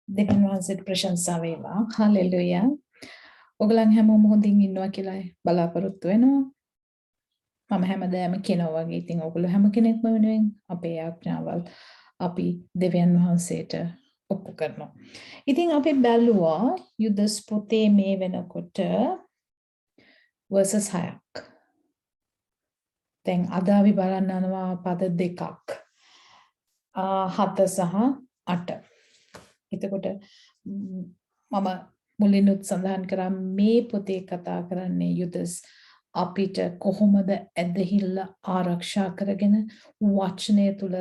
දෙවියන් වහන්සේට ප්‍රශංසා වේවා. හලෙලුයා. ඔයගලන් හැමෝම හොඳින් ඉන්නවා කියලා බලාපොරොත්තු වෙනවා. මම හැමදාම කියනවා වගේ ඉතින් ඔයගොල්ලෝ හැම කෙනෙක්ම වෙනුවෙන් අපේ යාඥාවල් අපි දෙවියන් වහන්සේට ඔප්පු කරනවා. ඉතින් අපි බැලුවා යුදස් පොතේ මේ වෙනකොට verses 6ක්. දැන් අද අපි බලන්න යනවා පද දෙකක්. 7 සහ 8. එතකොට මම මුලින්ුත් සඳහන් කරා මේ පොතේ කතා කරන්නේ යුදස් අපිට කොහොමද ඇදහිල්ල ආරක්ෂා කරගෙන වචනය තුල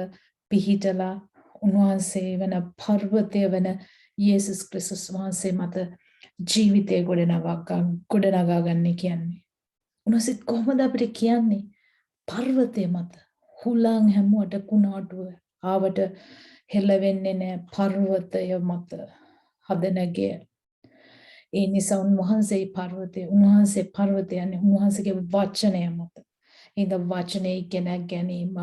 පිහිටලා උන්වහන්සේ වෙන පර්වතය වෙන යේසුස් ක්‍රිස්තුස් වහන්සේ මත ජීවිතය ගොඩනගා ගන්න කියන්නේ. උන්වහන්සේ කොහොමද අපිට කියන්නේ පර්වතය මත හුලං හැමුවට කුණාටුව ආවට හෙළවෙන්නේ නැහැ පර්වතය මත හදනගේ. ඒ නිසා උන්වහන්සේ පර්වතය යන්නේ උන්වහන්සේගේ වචනය මත. ඉතින් වචනේ ඉගෙන ගැනීම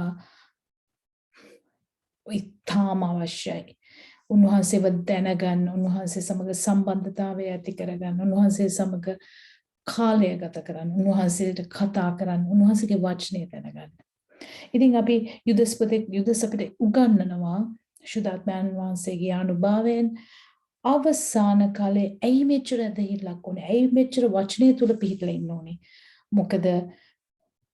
ඉතාම අවශ්‍යයි. උන්වහන්සේව දැනගන්න, උන්වහන්සේ සමග සම්බන්ධතාවය ඇති කරගන්න, උන්වහන්සේ සමග කාලය ගත කරන්න, උන්වහන්සේට කතා කරන්න, උන්වහන්සේගේ වචනය දැනගන්න. ඉතින් අපි යුදස් අපිට උගන්වනවා ශුද්ධාත්මයන් වහන්සේගේ අනුභවයෙන් අවසාන කාලේ ඇයි මෙච්චර දෙහිලක් උනේ? ඇයි මෙච්චර වචනය තුල පිහිටලා ඉන්න ඕනේ? මොකද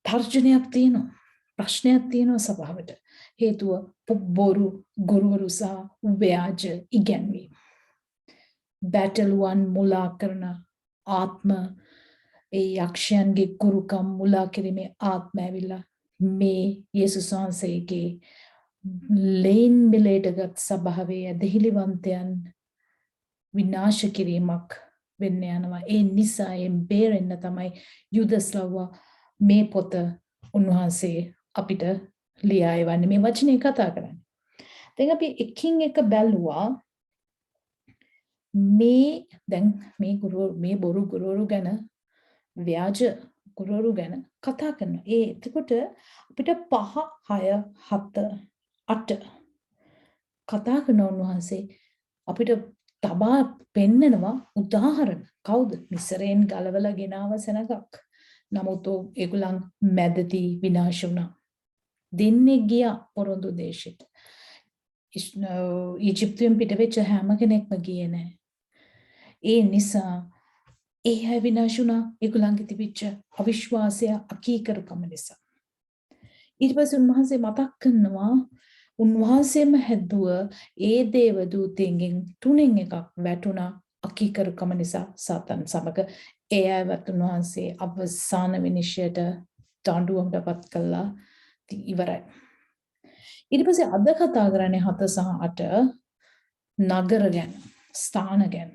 තර්ජනයක් තියෙනවා. ප්‍රශ්නයක් තියෙනවා සභාවට. හේතුව බොරු ගුරුවරු සහ ව්‍යාජ ඉගැන්වීම. බැටල් වන් මුලා කරන ආත්ම ඒ යක්ෂයන්ගේ ගුරුකම් මුලා කිරීමේ ආත්ම ඇවිල්ලා මේ යේසුස් වහන්සේගේ ලේන් මිලේටගත් සභාවේ ඇදහිලිවන්තයන් විනාශ කිරීමක් වෙන්න යනවා. ඒ නිසා බේරෙන්න තමයි යුදස්ලව මේ පොත උන්වහන්සේ අපිට ලියා එවන්නේ මේ වචනේ කතා කරන්නේ. දැන් අපි එකින් එක බැලුවා මේ බොරු ගුරුවරු ගැන ව්‍යාජ ගුරුවරු ගැන කතා කරනවා. එතකොට අපිට 5, 6, 7, 8 කතා කරන උන්වහන්සේ අපිට තබා පෙන්නනවා උදාහරණ. කවුද? මිස්රයෙන් ගලවලා ගෙනාව සෙනගක්. නමුත් ඒගොල්ලන් මැදදී විනාශ වුණා. දෙන්නේ ගියා පොරොන්දු දේශෙට. ඊජිප්තුවෙන් පිටවෙච්ච හැම කෙනෙක්ම ගියේ නැහැ. ඒ නිසා ඒ විනාශ වුණා ඒගොල්ලන්ගේ තිබිච්ච අවිශ්වාසය අකීකරුකම නිසා. ඊට පස්සේ උන්වහන්සේ මතක් කරනවා උන්වහන්සේම හැදුව ඒ දේව දූතයන්ගෙන් 3 එකක් වැටුණා අකීකරුකම නිසා සාතන් සමග එයවත් උන්වහන්සේ අවසාන විනිශ්චයට දඬුවමටපත් කළා ඉවරයි. ඊට පස්සේ අද කතා කරන්නේ 7 සහ 8 නගර ගැන, ස්ථාන ගැන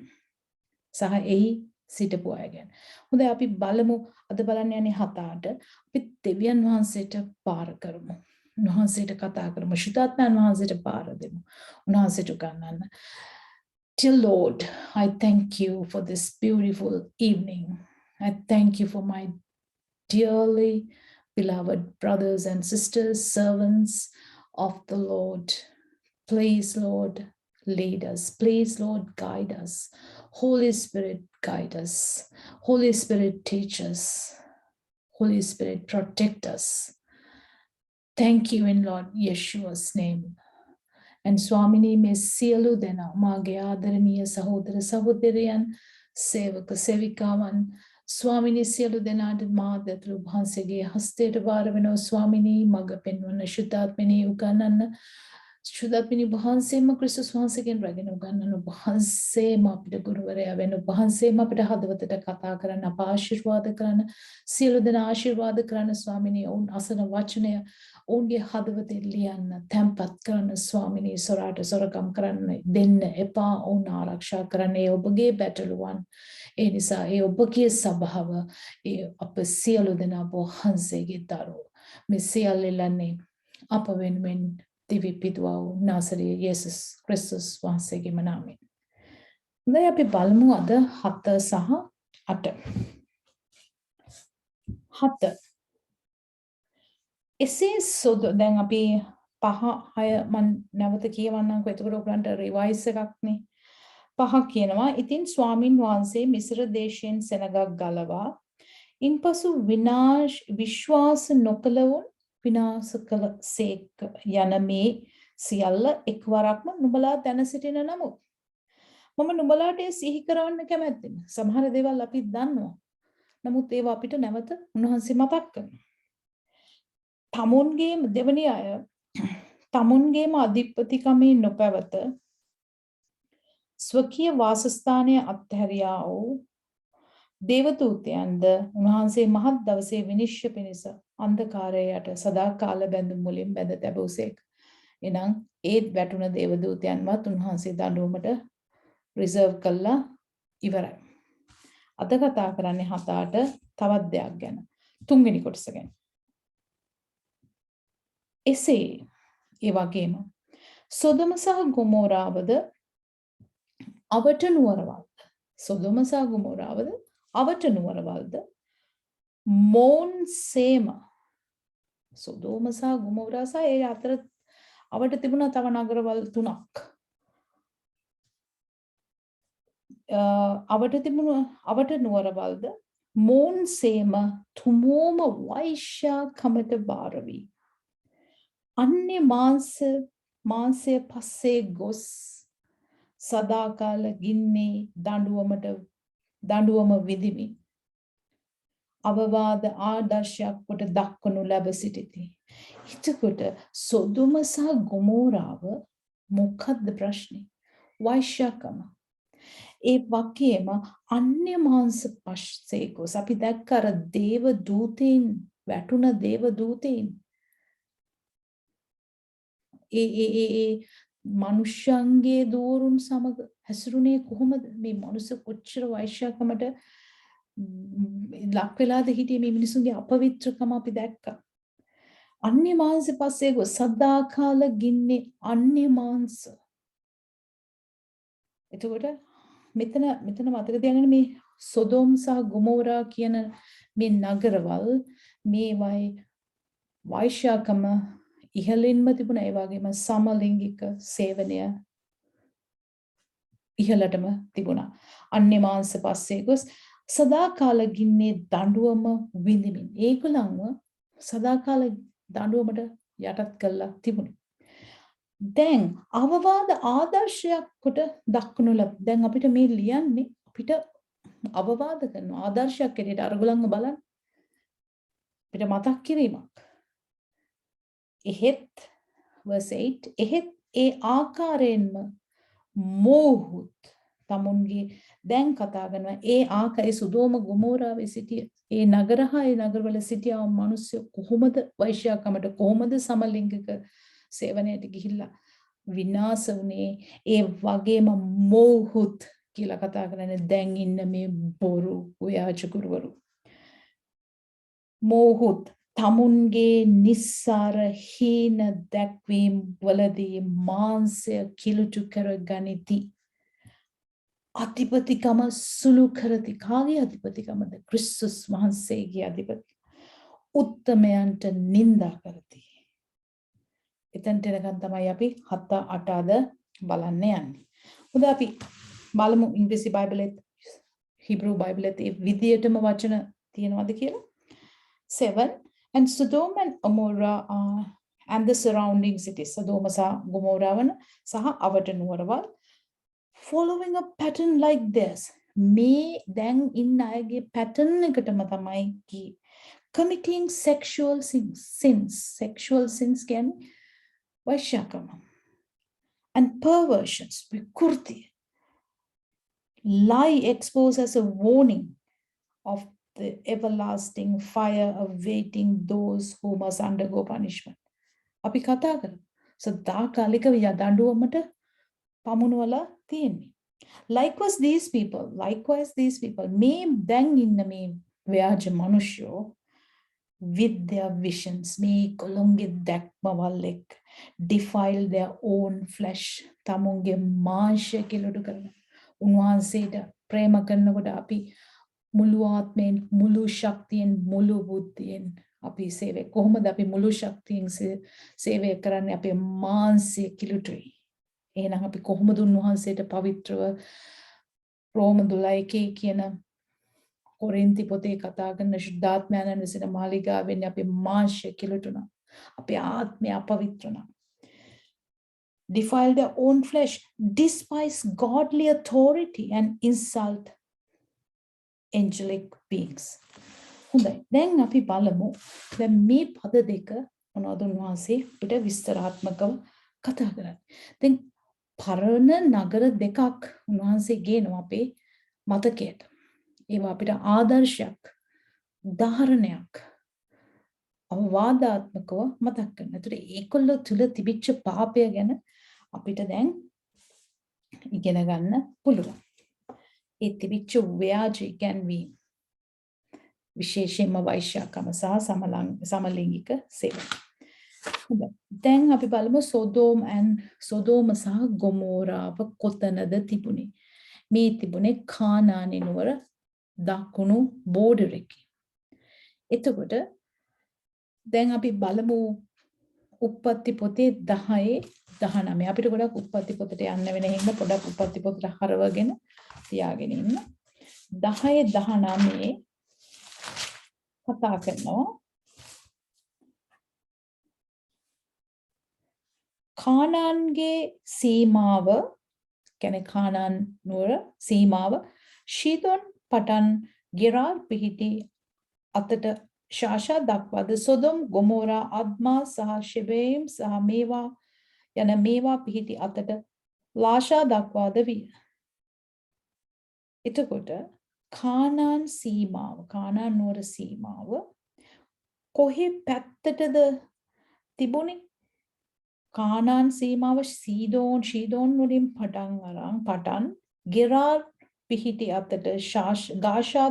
සහ එහි සිටපු අය ගැන. හොඳයි අපි බලමු අද බලන්න යන්නේ 7-8 අපි දෙවියන් වහන්සේට පාර කරමු. උන්වහන්සේට කතා කරමු. ශුද්ධාත්මයන් වහන්සේට පාර දෙමු. උන්වහන්සේට උගන්වන්න. Dear Lord, I thank you for this beautiful evening. I thank you for my dearly beloved brothers and sisters, servants of the Lord. Please, Lord, lead us. Please, Lord, guide us. Holy Spirit, guide us. Holy Spirit, teach us. Holy Spirit, protect us. Thank you in Lord Yeshua's name. And Swamini me sielu dena mage ආදරණීය සහෝදර සහෝදරයන් සේවක සේවිකාවන් ස්වාමිනී සියලු දෙනාට මා දතුරු වහන්සේගේ හස්තයට වාර වෙනවා ස්වාමිනී මඟ පෙන්වන ශුද්ධාත්මනී උගන්වන්න ශුද්ධාත්මනී වහන්සේම ක්‍රිස්තුස් වහන්සේගෙන් රැගෙන උගන්වන වහන්සේම අපිට ගුරුවරයා වෙන වහන්සේම අපිට හදවතට කතා කරන්න අප ආශිර්වාද කරන්න සියලු දෙනා ආශිර්වාද කරන්න ස්වාමිනී ඔවුන් අසන වචනය ඔවුන්ගේ හදවතේ ලියන්න තැම්පත් කරන්න ස්වාමිනී සොරාට සොරකම් කරන්න දෙන්න එපා ඔවුන් ආරක්ෂා කරන්න ඒ ඔබගේ බැටළුවන් ඒ නිසා ඒ ඔබගේ සභාව ඒ අප සියලු දෙනා වහන්සේගේ දරුවෝ මේ සියල්ලන්නේ අප වෙනුවෙන් දිවි පිදුවා වූ නාසරේ යේසුස් ක්‍රිස්තුස් වහන්සේගේම නාමයෙන්. දැන් අපි බලමු අද 7 සහ 8. 7 එසේ සොද දැන් අපි 5 6 මම නැවත කියවන්නම්කෝ එතකොට ඔයගලන්ට රිවයිස් එකක් නේ 5 කියනවා. ඉතින් ස්වාමින් වහන්සේ මිස්ර දේශයෙන් සෙනගක් ගලවා ඉන්පසු විශ්වාස නොකළවුන් විනාශ කළ සේක යන මේ සියල්ල එක්වරක්ම නුඹලා දැන සිටින නමුත් මම නුඹලාට ඒ සිහි කරවන්න කැමැත්තෙමි. සමහර දේවල් අපි දන්නවා. නමුත් ඒවා අපිට නැවත උන්වහන්සේ මතක් කරනවා. තමුන්ගේම දෙවනි අය තමුන්ගේම අධිපතිකමේ නොපැවත ස්වකීය වාසස්ථානය අත්හැරියා වූ දේවදූතයන්ද උන්වහන්සේ මහත් දවසේ විනිශ්චය පිණිස අන්ධකාරයට සදාකාල බැඳුම් මුලින් බැඳ තැබුසේක. එනම් ඒත් වැටුණ දේවදූතයන්වත් උන්වහන්සේ දඬුවමට රිසර්ව් කළා ඉවරයි. අද කතා කරන්නේ 7ට තවත් දෙයක් ගැන. තුන්වෙනි කොටස ගැන. එසේ ඒ වගේම සොදොම සහ ගොමෝරාවද අවට නුවරවල්ද සොදොම සහ ගොමෝරාවද අවට නුවරවල්ද මෝන් සේම සොදොම සහ ගොමෝරා සහ ඒ අතර අවට තිබුණා තව නගරවල් 3ක්. අවට නුවරවල්ද මෝන් සේම තුමෝම වෛශ්‍යාකමට බාර වී අන්‍ය මාංශය පස්සේ ගොස් සදාකාල ගින්නේ දඬුවම විදිමින් අවවාද ආදර්ශයක් කොට දක්වනු ලැබ සිටිති. එතකොට සොදොම සහ ගොමෝරාව මොකක්ද ප්‍රශ්නේ? වෛශ්‍යකම. ඒ වගේම අන්‍ය මාංශ පස්සේ ගොස් අපි දැක්ක අර දේව දූතීන් වැටුණ දේව දූතීන් ඒ මනුෂ්‍යයන්ගේ දෝරුන් සමග හැසිරුණේ කොහොමද? මේ මනුස්ස කොච්චර වෛශ්‍යකමට ලක් වෙලාද හිටියේ? මේ මිනිසුන්ගේ අපවිත්‍රකම අපි දැක්කා. අන්‍ය මාංශ පස්සේ ගොස් සදාකාල ගින්නේ අන්‍ය මාංශ. එතකොට මෙතන මතක තියාගන්න මේ සොදොම් සහ ගොමෝරා කියන මේ නගරවල් මේවයි වෛශ්‍යකම ඉහළින්ම තිබුණා. ඒ වගේම සමලිංගික සේවනය ඉහළටම තිබුණා. අන්‍ය මාංශ පස්සේ ගොස් සදාකාල ගින්නේ දඬුවම විඳිමින් ඒගොල්ලන්ව සදාකාල දඬුවමට යටත් කළා තිබුණා. දැන් අවවාද ආදර්ශයක් කොට දක්වනු ලබ. දැන් අපිට මේ ලියන්නේ අපිට අවවාද කරන ආදර්ශයක් ඇරෙට අරගලන්ව බලන්න. අපිට මතක් කිරීමක්. එහෙත් verse 8 එහෙත් ඒ ආකාරයෙන්ම මෝහුත් තමුන්ගේ දැන් කතා කරනවා ඒ ආකාරයේ සුදෝම ගොමෝරාවේ සිටිය ඒ නගරහා ඒ නගරවල සිටියා මිනිස්සු කොහොමද වෛශ්‍යකමට කොහොමද සමලිංගික සේවනයට ගිහිල්ලා විනාශ වුණේ? ඒ වගේම මෝහුත් කියලා කතා කරන්නේ දැන් ඉන්න මේ බොරු ව්‍යාජ මෝහුත් තමුන්ගේ නිස්සාර හීන දැක්වීම් වලදී මාංශය කිලුටු කර ගනිති. අධිපතිකම සුළු කරති. කාගේ අධිපතිකමද? ක්‍රිස්තුස් වහන්සේගේ අධිපති. උත්තමයන්ට නින්දා කරති. එතනට එනකන් තමයි අපි 7 8 අද බලන්න යන්නේ. හොඳ අපි බලමු ඉංග්‍රීසි බයිබලෙත් හිබ්‍රු බයිබලෙත් ඒ විදියටම වචන තියෙනවද කියලා. 7 And Sodom and Gomorrah and the surrounding cities. Sodom සහ ගොමෝරාවන සහ අවට නුවරවල් following a pattern like this. මේ දැන් ඉන්න අයගේ pattern එකටම තමයි committing sexual sins. Sexual sins කියන්නේ වෛශ්‍යකම. And perversions, විකෘති. Lie exposed as a warning of the everlasting fire awaiting those who must undergo punishment. අපි කතා කරමු. සදාකාලික දඬුවමට පමුණුවලා තියෙන්නේ. Likewise these people මේ දැන් ඉන්න මේ ව්‍යාජ මිනිස්සු with their visions මේ කොළොන්ගේ දැක්මවල් එක්ක defile their own flesh තමුන්ගේ මාංශය කිලුඩු කරන උන්වහන්සේට ප්‍රේම කරනකොට අපි මුළු ආත්මයෙන් මුළු ශක්තියෙන් මුළු බුද්ධියෙන් අපි සේවය කොහොමද අපි මුළු ශක්තියෙන් සේවය කරන්නේ? අපේ මාංශය කිලුටුයි. එහෙනම් අපි කොහොමද උන්වහන්සේට පවිත්‍රව රෝම 12 කියන කොරින්ති පොතේ කතා කරන ශුද්ධාත්මයන් විසින මාලිගාවෙන් අපේ මාංශය කිලුටුණා. අපේ ආත්මය අපවිත්‍ර වුණා. Defile their own flesh, despise godly authority and insult angelic beings. හොඳයි. දැන් අපි බලමු. දැන් මේ පද දෙක මොනවද උන්වහන්සේ අපිට විස්තරාත්මකව කතා කරන්නේ. දැන් පරණ නගර දෙකක් උන්වහන්සේ ගේනවා අපේ මතකයට. ඒවා අපිට ආදර්ශයක්, උදාහරණයක්, අවවාදාත්මකව මතක් කරනවා. ඒතර ඒකොල්ල තුල තිබිච්ච පාපය ගැන අපිට දැන් ඉගෙන ගන්න පුළුවන්. ඒ තිබිච්ච ව්‍යාජ ඉගැන්වීම් විශේෂයෙන්ම වෛශ්‍යකම සහ සමලිංගික සේවය. දැන් අපි බලමු සොදෝම සහ ගොමෝරාව කොතනද තිබුණේ. මේ තිබුණේ කානානි නුවර දකුණු බෝඩර් එකේ. එතකොට දැන් අපි බලමු උප්පත්ති පොතේ 10:19. අපිට ගොඩක් උප්පත්ති පොතට යන්න වෙන හින්දා පොඩක් උප්පත්ති පොතට හරවගෙන තියාගෙන ඉන්න. 10:19 කතා කරනවා කානාන්ගේ සීමාව, කියන්නේ කානාන් නුවර සීමාව ශීදොන් පටන් ගෙරාර් පිහිටි අතට ශාෂා දක්වාද සොදොම් ගොමෝරා අද්මා සහ ෂෙබේම් සහ මේවා යන මේවා පිහිටි අතට ලාෂා දක්වාද විය. එතකොට කානාන් නුවර සීමාව කොහේ පැත්තටද තිබුණේ? කානාන් සීමාව ශීදෝන් වලින් පටන් ගෙරාර් පිහිටි අතට ගාසා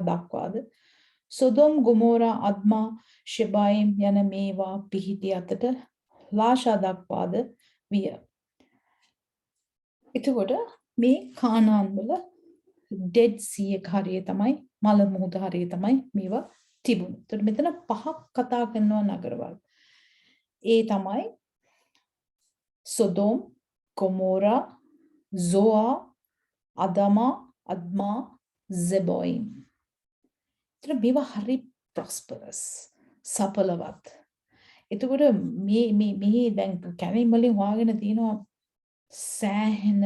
දක්වාද සොදොම් ගොමෝරා අද්මා ෂෙබායිම් යන මේවා පිහිටි අතට ලාෂා දක්වාද විය. එතකොට මේ කානාන් වල ඩෙඩ් සී එක හරිය තමයි, මල මුහුද හරිය තමයි මේවා තිබුණේ. එතකොට මෙතන පහක් කතා කරනවා නගරවල්. ඒ තමයි සොදොම්, ගොමෝරා, zoar, අද්මා, zeboim. එතන මේවා හරි prosperous, සඵලවත්. එතකොට මේ දැන් කැලේ වලින් හොයාගෙන තියෙනවා සෑහෙන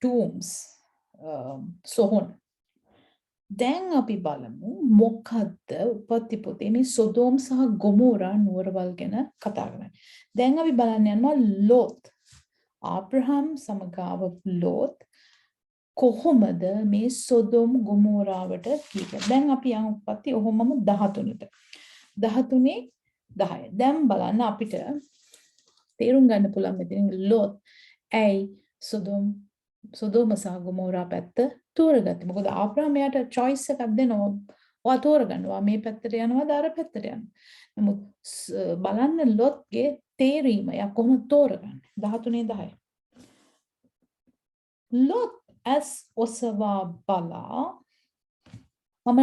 tombs, සොහොන්. දැන් අපි බලමු මොකද්ද උපත්ති පොතේ මේ සොදෝම් සහ ගොමෝරා නුවරවල් ගැන කතා කරන්නේ. දැන් අපි බලන්න යනවා ලෝත්. ආබ්‍රහම් සමගාව ලෝත් කොහොමද මේ සොදොම් ගොමෝරාවට ගියේ. දැන් අපි යන් උපත්ති ඔහොමම 13ට. 13 10. දැන් බලන්න අපිට තේරුම් ගන්න පුළුවන් මෙතන ලෝත් ඇයි සොදොම සහ ගොමෝරා පැත්ත තෝරගත්තේ. මොකද ආබ්‍රහම් යාට choice එකක් දෙනවා. ඔයා තෝරගන්නවා මේ පැත්තට යනවාද අර පැත්තට යනවාද. නමුත් බලන්න ලොත්ගේ තේරීම යා කොහොමද තෝරගන්නේ. 13:10. ලොත් as ඔසවා බලා මම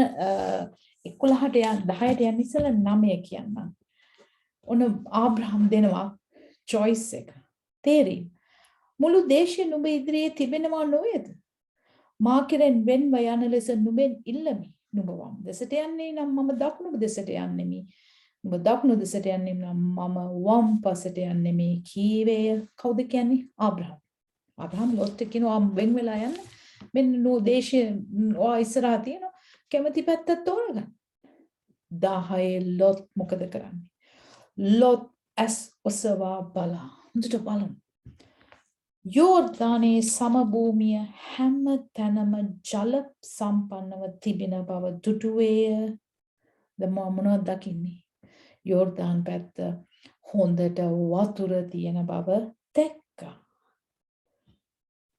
11ට 10ට යන්න ඉස්සෙල්ලා 9 කියන්නම්. ඔන්න ආබ්‍රහම් දෙනවා choice එක. තේරීම. මුළු දේශය නුඹ ඉදිරියේ තිබෙනවා නොවේද? මා කෙරෙන් වෙන්ව යන ලෙස නුඹෙන් ඉල්ලමි. නුඹ වම් දෙසට යන්නේ නම් මම දකුණු දෙසට යන්නෙමි. නුඹ දකුණු දෙසට යන්නේ නම් මම වම් පසට යන්නෙමි. කීවේය කවුද කියන්නේ? ආබ්‍රහම්. ආබ්‍රහම් ලොත් කියනවා වෙන් වෙලා යන්න. මෙන්න නෝ දේශය ඔයා ඉස්සරහා තියෙනවා. කැමැති පැත්ත තෝරගන්න. 10 ලොත් මොකද කරන්නේ? ලොත් as ඔසවා බලා. හොඳට බලන්න. යෝර්දානයේ සමභූමිය හැම තැනම ජල සම්පන්නව තිබෙන බව දුටුවේය. මොනවද දකින්නේ? යෝර්දාන් පැත්ත හොඳට වතුර තියෙන බව දැක්කා.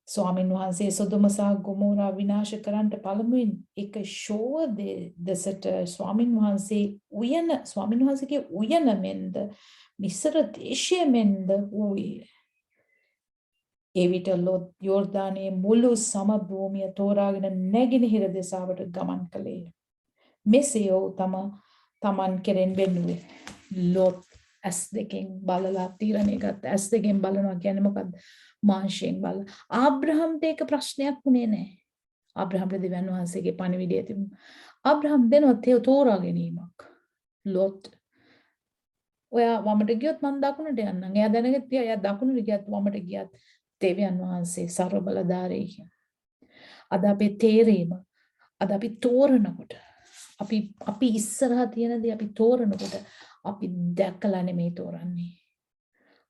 ස්වාමීන් වහන්සේ සොදොම සහ ගොමෝරා විනාශ කරන්නට පළමුවෙන් එක ෂෝව දෙසට ස්වාමීන් වහන්සේගේ උයන මෙන්ද මිස්ර දේශය මෙන්ද වූයේ. ඒ විට ලොත් යෝර්දානයේ මුළු සමභූමිය තෝරාගෙන නැගෙනහිර දෙසාවට ගමන් කළේය. මෙසේ ඔහු තමන් කෙරෙන් වෙන්නුවේ. ලොත් ඇස් දෙකෙන් බලලා තීරණය ගත්ත. ඇස් දෙකෙන් බලනවා කියන්නේ මොකද්ද? මාංශයෙන් බලලා. ආබ්‍රහම්ට ඒක ප්‍රශ්නයක් වුණේ නැහැ. ආබ්‍රහම්ට දෙවියන් වහන්සේගේ පණිවිඩය තිබුණා. ආබ්‍රහම් දෙනවා තෝරා ගැනීමක්. ලොත් ඔයා වමට ගියොත් මම දකුණට යන්නම්. එයා දැනගත්තා එයා දකුණට ගියත් වමට ගියත් දෙවියන් වහන්සේ ਸਰව බලධාරී කියන. අද අපේ තේරීම අද අපි තෝරනකොට අපි ඉස්සරහා තියෙන දේ අපි තෝරනකොට අපි දැකලා නෙමෙයි තෝරන්නේ.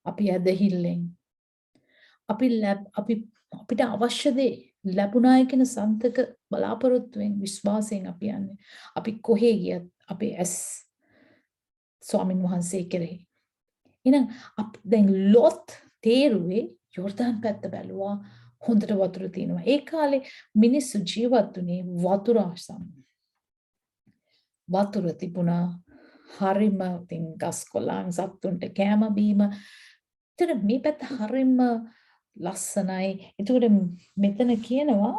අපි ඇදහිල්ලෙන් අපිට අවශ්‍ය දේ ලැබුණායි කියන සන්තක බලාපොරොත්තුවෙන් විශ්වාසයෙන් අපි යන්නේ. අපි කොහේ ගියත් අපේ ඇස් ස්වාමින් වහන්සේ කෙරෙහි. එහෙනම් දැන් ලොත් තේරුවේ යෝර්දාන් පැත්ත බැලුවා හොඳට වතුර තියෙනවා. ඒ කාලේ මිනිස්සු ජීවත් වුණේ වතුර ආසන්න. වතුර තිබුණා හරිම තින් ගස් කොළන් සත්තුන්ට කෑම බීම. ඒතර මේ පැත්ත හරිම ලස්සනයි. ඒතකොට මෙතන කියනවා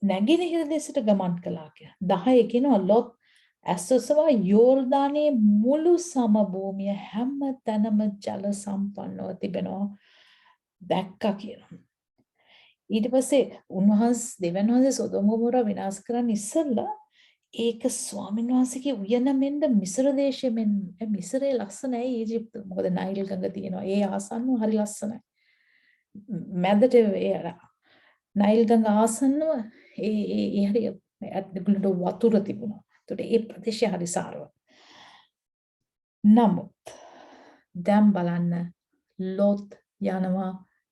නැගිනහිර දෙසට ගමන් කළා කියලා. 10 කියනවා ලොත් ඇස්සොසවා යෝර්දානයේ මුළු සමභූමිය හැම තැනම ජල සම්පන්නව තිබෙනවා දැක්කා කියනවා. ඊට පස්සේ උන්වහන්සේ දෙවියන් වහන්සේ සොදොම ගොමෝරා විනාශ කරන්න ඉස්සෙල්ලා ඒක ස්වාමීන් වහන්සේගේ උයන මෙන්ද මිස්ර දේශයේ මෙන් මිස්රේ ලස්සනයි ඊජිප්තු. මොකද නයිල් ගඟ තියෙනවා. ඒ ආසන්නව හරි ලස්සනයි. මැදට නයිල් ගඟ ආසන්නව ඒ හරි ඒගොල්ලන්ට වතුර තිබුණා. ඒකට ඒ ප්‍රදේශය හරි සාරවත්. නමුත් දැන් බලන්න ලොත් යනවා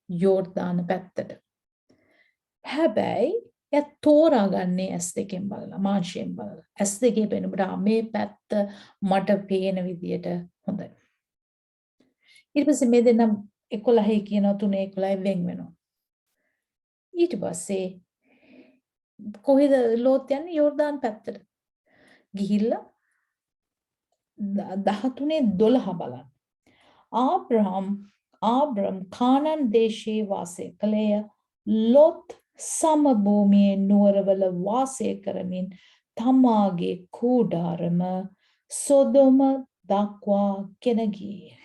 යෝර්දාන පැත්තට. හැබැයි එයා තෝරාගන්නේ ඇස් දෙකෙන් බලලා මාංශයෙන් බලලා. ඇස් දෙකේ පේනකොට මේ පැත්ත මට පේන විදියට හොඳයි. ඊට පස්සේ මේ දෙන්නා 11 කියනවා 3:11 වෙන් වෙනවා. ඊට පස්සේ කොහෙද ලෝත් යන්නේ? යෝර්දාන් පැත්තට. ගිහිල්ලා 13:12 බලන්න. ආබ්‍රම් කානන් දේශයේ වාසය කළේය. ලොත් සමභූමියේ නුවරවල වාසය කරමින් තමාගේ කූඩාරම සොදොම දක්වා ගෙන ගියේ.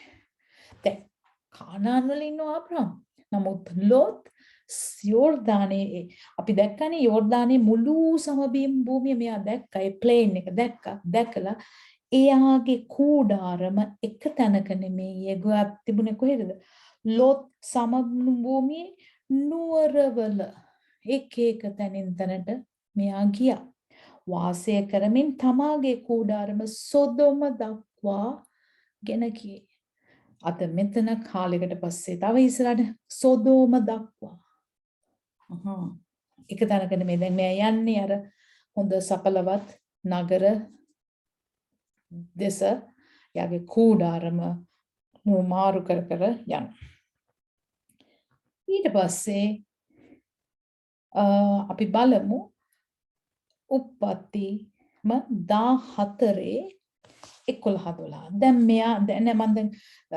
දැන් කානාන් වල ඉන්න ආබ්‍රහම්. නමුත් ලොත් යෝර්දානයේ අපි දැක්කනේ යෝර්දානයේ මුළු සමභූමිය මෙයා දැක්කා. ඒ ප්ලේන් එක දැකලා එයාගේ කූඩාරම එක තැනක නෙමෙයි ඒගොල්ලෝ තිබුණේ කොහෙද? ලොත් සමභූමියේ නුවරවල එක තැනින් තැනට මෙයා ගියා. වාසය කරමින් තමාගේ කූඩාරම සොදොම දක්වා ගෙන ගියේ. අද මෙතන කාලයකට පස්සේ තව ඉස්සරහට සොදොම දක්වා. එක තැනක නෙමෙයි දැන් මෙයා යන්නේ අර හොඳ සකලවත් නගර දෙස යාගේ කූඩාරම මාරු කර යන. ඊට පස්සේ අපි බලමු උප්පත්තිම 14:11-12. දැන් මෙයා දැන් මම දැන්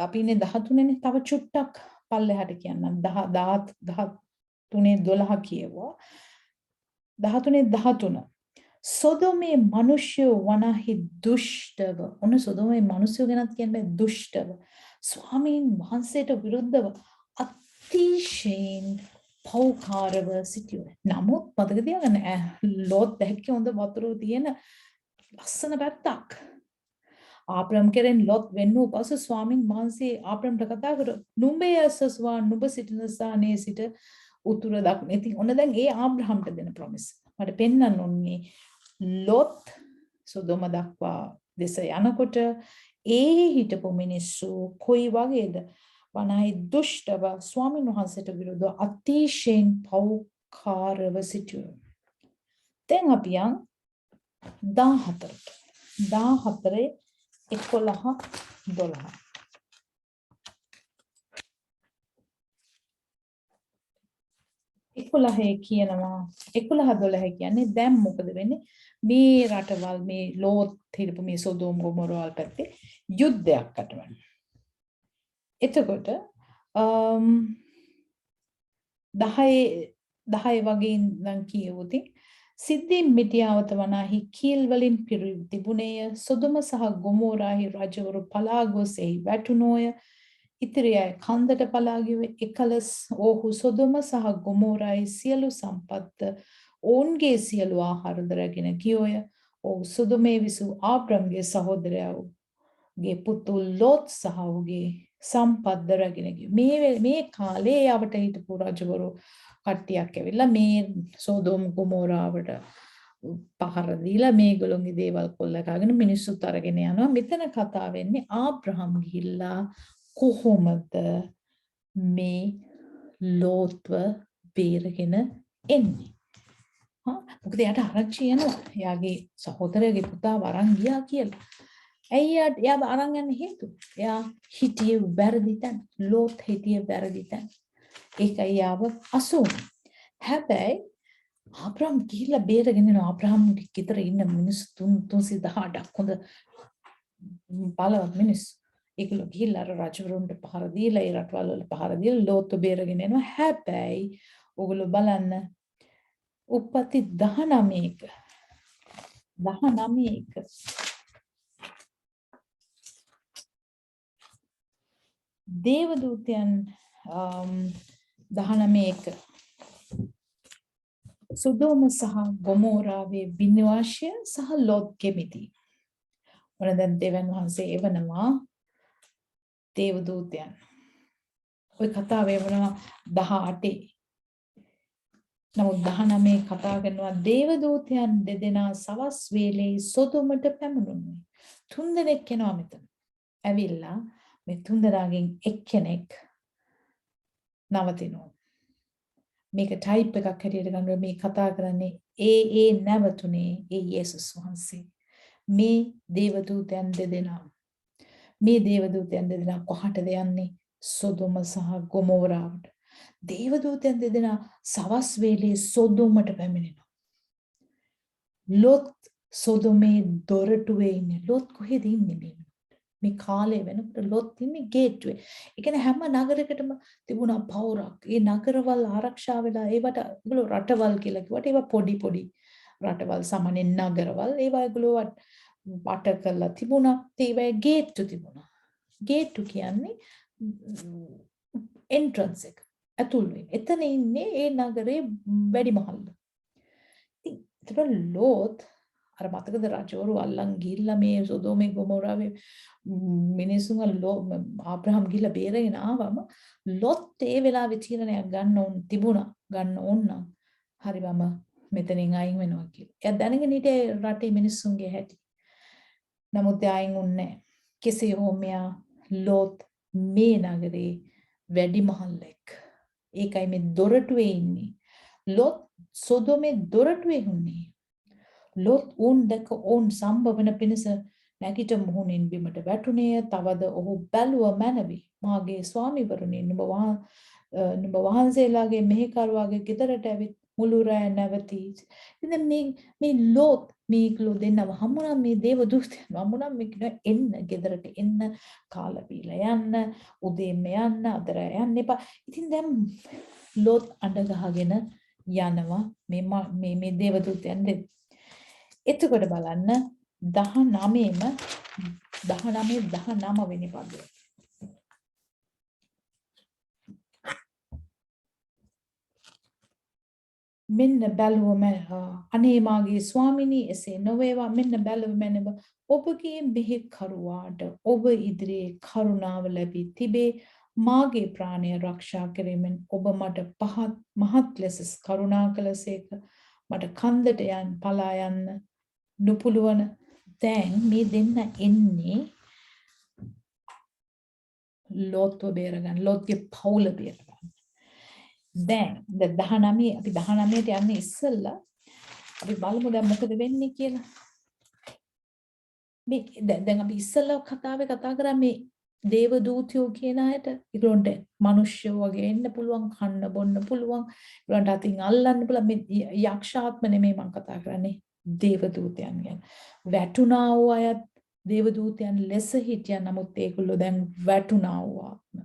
අපි ඉන්නේ 13නේ තව චුට්ටක් පල්ලෙහාට කියන්නම් 13:12 කියවුවා. 13:13 සොදොමේ මිනිස්සු වනහි දුෂ්ටව. ඔන්න සොදොමේ මිනිස්සු ගැනත් කියන්නේ දුෂ්ටව. ස්වාමීන් වහන්සේට විරුද්ධව අතිශයින් පෞකාරව සිටියෝ. නමුත් මතක තියාගන්න ලොත් දැක්කේ හොඳ වතුර තියෙන ලස්සන පැත්තක්. ආබ්‍රහම් කෙරෙන් ලොත් වෙන්නු පසු ස්වාමීන් වහන්සේ ආබ්‍රහම්ට කතා කරා නුඹේ ඇසස්වා නුඹ සිටින ස්ථානයේ සිට උතුර දකුණ. ඉතින් ඔන්න දැන් ඒ ආබ්‍රහම්ට දෙන ප්‍රොමිස්. මට පෙන්වන්න ඕනේ ලොත් සොදොම දක්වා දෙස යනකොට ඒ හිටපු මිනිස්සු කොයි වගේද? වනහි දුෂ්ටව ස්වාමීන් වහන්සේට විරුද්ධව අතිශයින් පෞකාරව සිටියෝ. දැන් අපි යන් 14ට. 14:11-12. 11 කියනවා 11-12 කියන්නේ දැන් මොකද වෙන්නේ? මේ රටවල් මේ ලෝත් හිටපු මේ සොදොම ගොමොරවල් පැත්තේ යුද්ධයක් අටවන. එතකොට 10 වගේ ඉඳන් කියවුති සිද්ධි මිටියාවත වනාහි කීල් වලින් පිරි තිබුණේය. සොදොම සහ ගොමෝරාහි රජවරු පලා ගොස් එහි වැටුණෝය. ඉතිරි අය කන්දට පලා ගිය එකලස් ඔහු සොදොම සහ ගොමෝරාහි සියලු සම්පත් ඔවුන්ගේ සියලු ආහාරද රැගෙන ගියෝය. ඔහු සොදොමේ විසූ ආබ්‍රම්ගේ සහෝදරයාගේ පුතු ලෝත් සහ ඔහුගේ සම්පත් රැගෙන ගිය. මේ කාලේ යවට හිටපු රජවරු කට්ටියක් ඇවිල්ලා මේ සෝදොම් ගොමෝරාවට පහර දීලා මේගොල්ලෝගේ දේවල් කොල්ලකාගෙන මිනිස්සුත් අරගෙන යනවා. මෙතන කතා වෙන්නේ ආබ්‍රහම් ගිහිල්ලා කොහොමද මේ ලෝත්ව බේරගෙන එන්නේ? මොකද එයාට ආරංචි යනවා. එයාගේ සහෝදරයාගේ පුතාව අරන් ගියා කියලා. ඇයි එයා අරන් යන්න හේතුව? එයා හිටියේ වැරදි තැන. ලෝත් හිටියේ වැරදි තැන. ඒකයි යාව අසුන්. හැබැයි ආබ්‍රහම් ගිහිල්ලා බේරගෙන යනවා. ආබ්‍රහම් ගෙදර ඉන්න මිනිස්සු 318ක් හොඳ බලවත් මිනිස්සු. ඒගොල්ලෝ ගිහිල්ලා රජවරුන්ට පහර දීලා ඒ රටවල් වල පහර දීලා ලෝත්ව බේරගෙන යනවා. හැබැයි ඔයගොල්ලෝ බලන්න උප්පත්ති 19ක දේවදූතයන් 19ක සොදොම සහ ගොමෝරාවේ විනාශය සහ ලෝත් කෙමිති. ඔන්න දැන් දෙවන් වහන්සේ එවනවා දේවදූතයන්. ඔය කතාව එවනවා 18. නමුත් 19 කතා කරනවා දේවදූතයන් දෙදෙනා සවස් වේලේ සොදොමට පැමුණුනේ. 3 දෙනෙක් එනවා මෙතන. ඇවිල්ලා මේ 3 දෙනාගෙන් එක්කෙනෙක් නවතිනවා. මේක ටයිප් එකක් හැටියට ගන්නවා. මේ කතා කරන්නේ ඒ නැවතුනේ ඒ යේසුස් වහන්සේ. මේ දේවදූතයන් දෙදෙනා. මේ දේවදූතයන් දෙදෙනා කොහටද යන්නේ? සොදොම සහ ගොමෝරාවට. දේවදූතයන් දෙදෙනා සවස් වේලේ සොදොමට පැමිණෙනවා. ලොත් සොදොමේ දොරටුවේ ඉන්නේ. ලොත් කොහෙද ඉන්නේ මේ කාලේ වෙනකොට? ලොත් ඉන්නේ ගේට්වේ. ඒ කියන්නේ හැම නගරයකටම තිබුණා පවුරක්. ඒ නගරවල් ආරක්ෂා වෙලා ඒවට ඒගොල්ලෝ රටවල් කියලා කිව්වට ඒවා පොඩි රටවල් සාමාන්‍ය නගරවල්. ඒවා ඒගොල්ලෝ වට කරලා තිබුණා. ඒවා ගේට්ටු තිබුණා. ගේට්ටු කියන්නේ එන්ට්‍රන්ස් එක. ඇතුල් වෙන්නේ. එතන ඉන්නේ ඒ නගරේ වැඩිමහල්ල. ඉතින් ලෝත් අර මතකද රජවරු අල්ලන් ගිහිල්ලා මේ සොදොමේ ගොමෝරාවේ මිනිසුන් ආබ්‍රහම් ගිහිල්ලා බේරගෙන ආවම ලොත් ඒ වෙලාවේ තීරණයක් ගන්න ඕන නම් හරි මම මෙතනින් අයින් වෙනවා කියලා. එයා දැනගෙන හිටියේ රටේ මිනිස්සුන්ගේ හැටි. නමුත් එයා අයින් වුණේ නැහැ. කෙසේ හෝ මෙයා ලොත් මේ නගරේ වැඩිමහල්ලෙක්. ඒකයි මේ දොරටුවේ ඉන්නේ. ලොත් සොදොමේ දොරටුවේ ඉන්නේ. ලොත් උන් දැක ඔවුන් සම්භවන පිණිස නැගිට මුහුණින් බිමට වැටුණේය. තවද ඔහු බැලුව මැනවි. මාගේ ස්වාමිවරුනි, නුඹ වහන්සේලාගේ මෙහෙකරුවාගේ ගෙදරට ඇවිත් මුළු රැය නැවතී. ඉතින් මේ ලොත් මේගොල්ලෝ දෙන්නව හම්බුනා. මේ දේවදූතයන් හම්බුනා. මේ එන්න ගෙදරට එන්න, කාලා බීලා යන්න, උදේම යන්න, අදර යන්න එපා. ඉතින් දැන් ලොත් අඬ ගහගෙන යනවා මේ දේවදූතයන් දෙන්න. එතකොට බලන්න 19 වෙනි පදය. මෙන්න බැලුවම අනේ මාගේ ස්වාමිනී එසේ නොවේවා. මෙන්න බැලුව මැනව ඔබගේ මෙහෙකරුවාට ඔබ ඉදිරියේ කරුණාව ලැබී තිබේ. මාගේ ප්‍රාණය ආරක්ෂා කිරීමෙන් ඔබ මට මහත් ලෙස කරුණා කළසේක. මට කන්දට පලා යන්න නොපුළුවන. දැන් මේ දෙන්න එන්නේ ලොත්ව බේරගන්න, ලොත්ගේ පවුල බේරගන්න. දැන් 19 අපි 19ට යන්නේ ඉස්සෙල්ලා අපි බලමු දැන් මොකද වෙන්නේ කියලා. මේ දැන් අපි ඉස්සෙල්ලා කතා කරා මේ දේවදූතයෝ කියන අයට. ඒගොල්ලන්ට මිනිස්සු වගේ එන්න පුළුවන්, කන්න බොන්න පුළුවන්, ඒගොල්ලන්ට අතින් අල්ලන්න පුළුවන්. මේ යක්ෂාත්ම නෙමෙයි මම කතා කරන්නේ, දේවදූතයන් ගැන. වැටුණා වූ අයත් දේවදූතයන් ලෙස හිටියා. නමුත් ඒගොල්ලෝ දැන් වැටුණා වූ ආත්ම.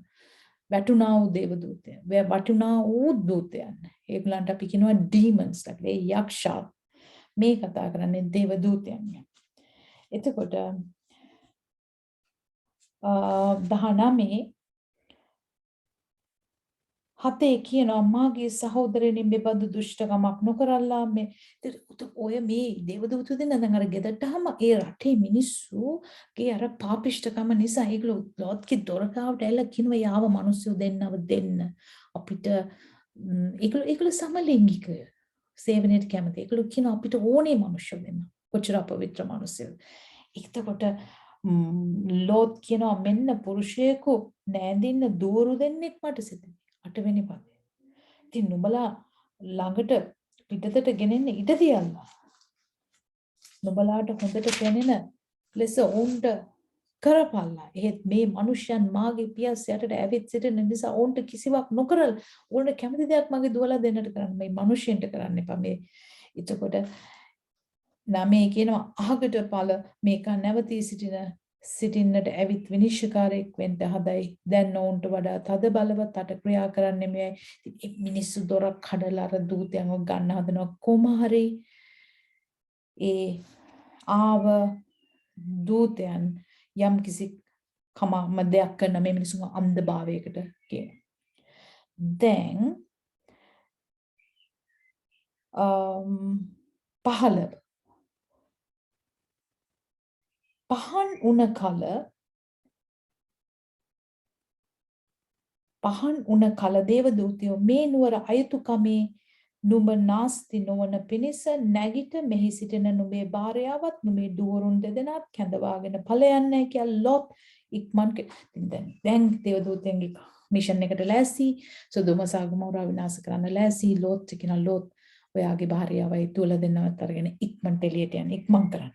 වැටුණා වූ දේවදූතයන්, වැටුණා වූ දූතයන්. ඒගොල්ලන්ට අපි කියනවා ඩීමන්ස්, ඒ යක්ෂාත්. මේ කතා කරන්නේ දේව දූතයන් ගැන. එතකොට 19 හතේ කියනවා මාගේ සහෝදරයනි මෙබඳු දුෂ්ටකමක් නොකරල්ලා මේ ඔය මේ දේවදූත දෙන්න දැන් අර ගෙදරටම ඒ රටේ මිනිස්සුගේ අර පාපිෂ්ඨකම නිසා ඒගොල්ලෝ ලොත්ගේ දොරකාවට ඇවිල්ලා කියනවා යාව මිනිස්සු දෙන්නව දෙන්න අපිට ඒගොල්ලෝ සමලිංගික සේවනයේ කැමති ඒගොල්ලෝ කියනවා අපිට ඕනේ මිනිස්සු දෙන්න කොච්චර අපවිත්‍ර මිනිස්සු එතකොට ලොත් කියනවා මෙන්න පුරුෂයෙකු නෑඳින්න දూరు දෙන්නෙක් මට සිතේ 8 වෙනි පදේ. ඉතින් නුඹලා ළඟට පිටතට ගෙනෙන්න ඉඩ තියන්න. නුඹලාට හොඳට දැනෙන ලෙස උන්ට කරපල්ලා. එහෙත් මේ මිනිසයන් මාගේ පියස් යටට ඇවිත් සිටින නිසා උන්ට කිසිවක් නොකරල්. උන්ට කැමති දෙයක් මගේ දුවලා දෙන්නට කරන්න. මේ මිනිසෙන්ට කරන්න එපා. මේ එතකොට නමේ කියනවා අහකට ඵල මේක නැවතී සිටින්නට ඇවිත් විනිශ්චයකාරයෙක් වෙන්න හදයි දැන් ඔවුන්ට වඩා තද බලවත් අට ක්‍රියා කරන්නේ මේ මිනිස්සු දොරක් කඩලා අර දූතයන්ව ගන්න හදනවා කොහොම හරි ඒ ආව දූතයන් යම් කිසි කමම දෙයක් කරන මේ මිනිස්සුන් අන්ධභාවයකට කියන දැන් 15 පහන් උන කල දේවදූතයෝ මේ නුවර අයතුකමේ නුඹ නාස්ති නොවන පිණිස නැගිට මෙහි සිටින නුඹේ භාර්යාවත් නුඹේ දුවරුන් දෙදෙනාත් කැඳවාගෙන ඵලයන්නේ කියලා ලොත් ඉක්මන් දැන් දේවදූතයන්ගේ මිෂන් එකට ලෑස්ති සොදොම සගමෝරා විනාශ කරන්න ලෑස්ති ලොත් කියන ලොත් ඔයාගේ භාර්යාවයි දුවල දෙන්නවත් අරගෙන ඉක්මන්ට එළියට යන්න ඉක්මන් කරන්න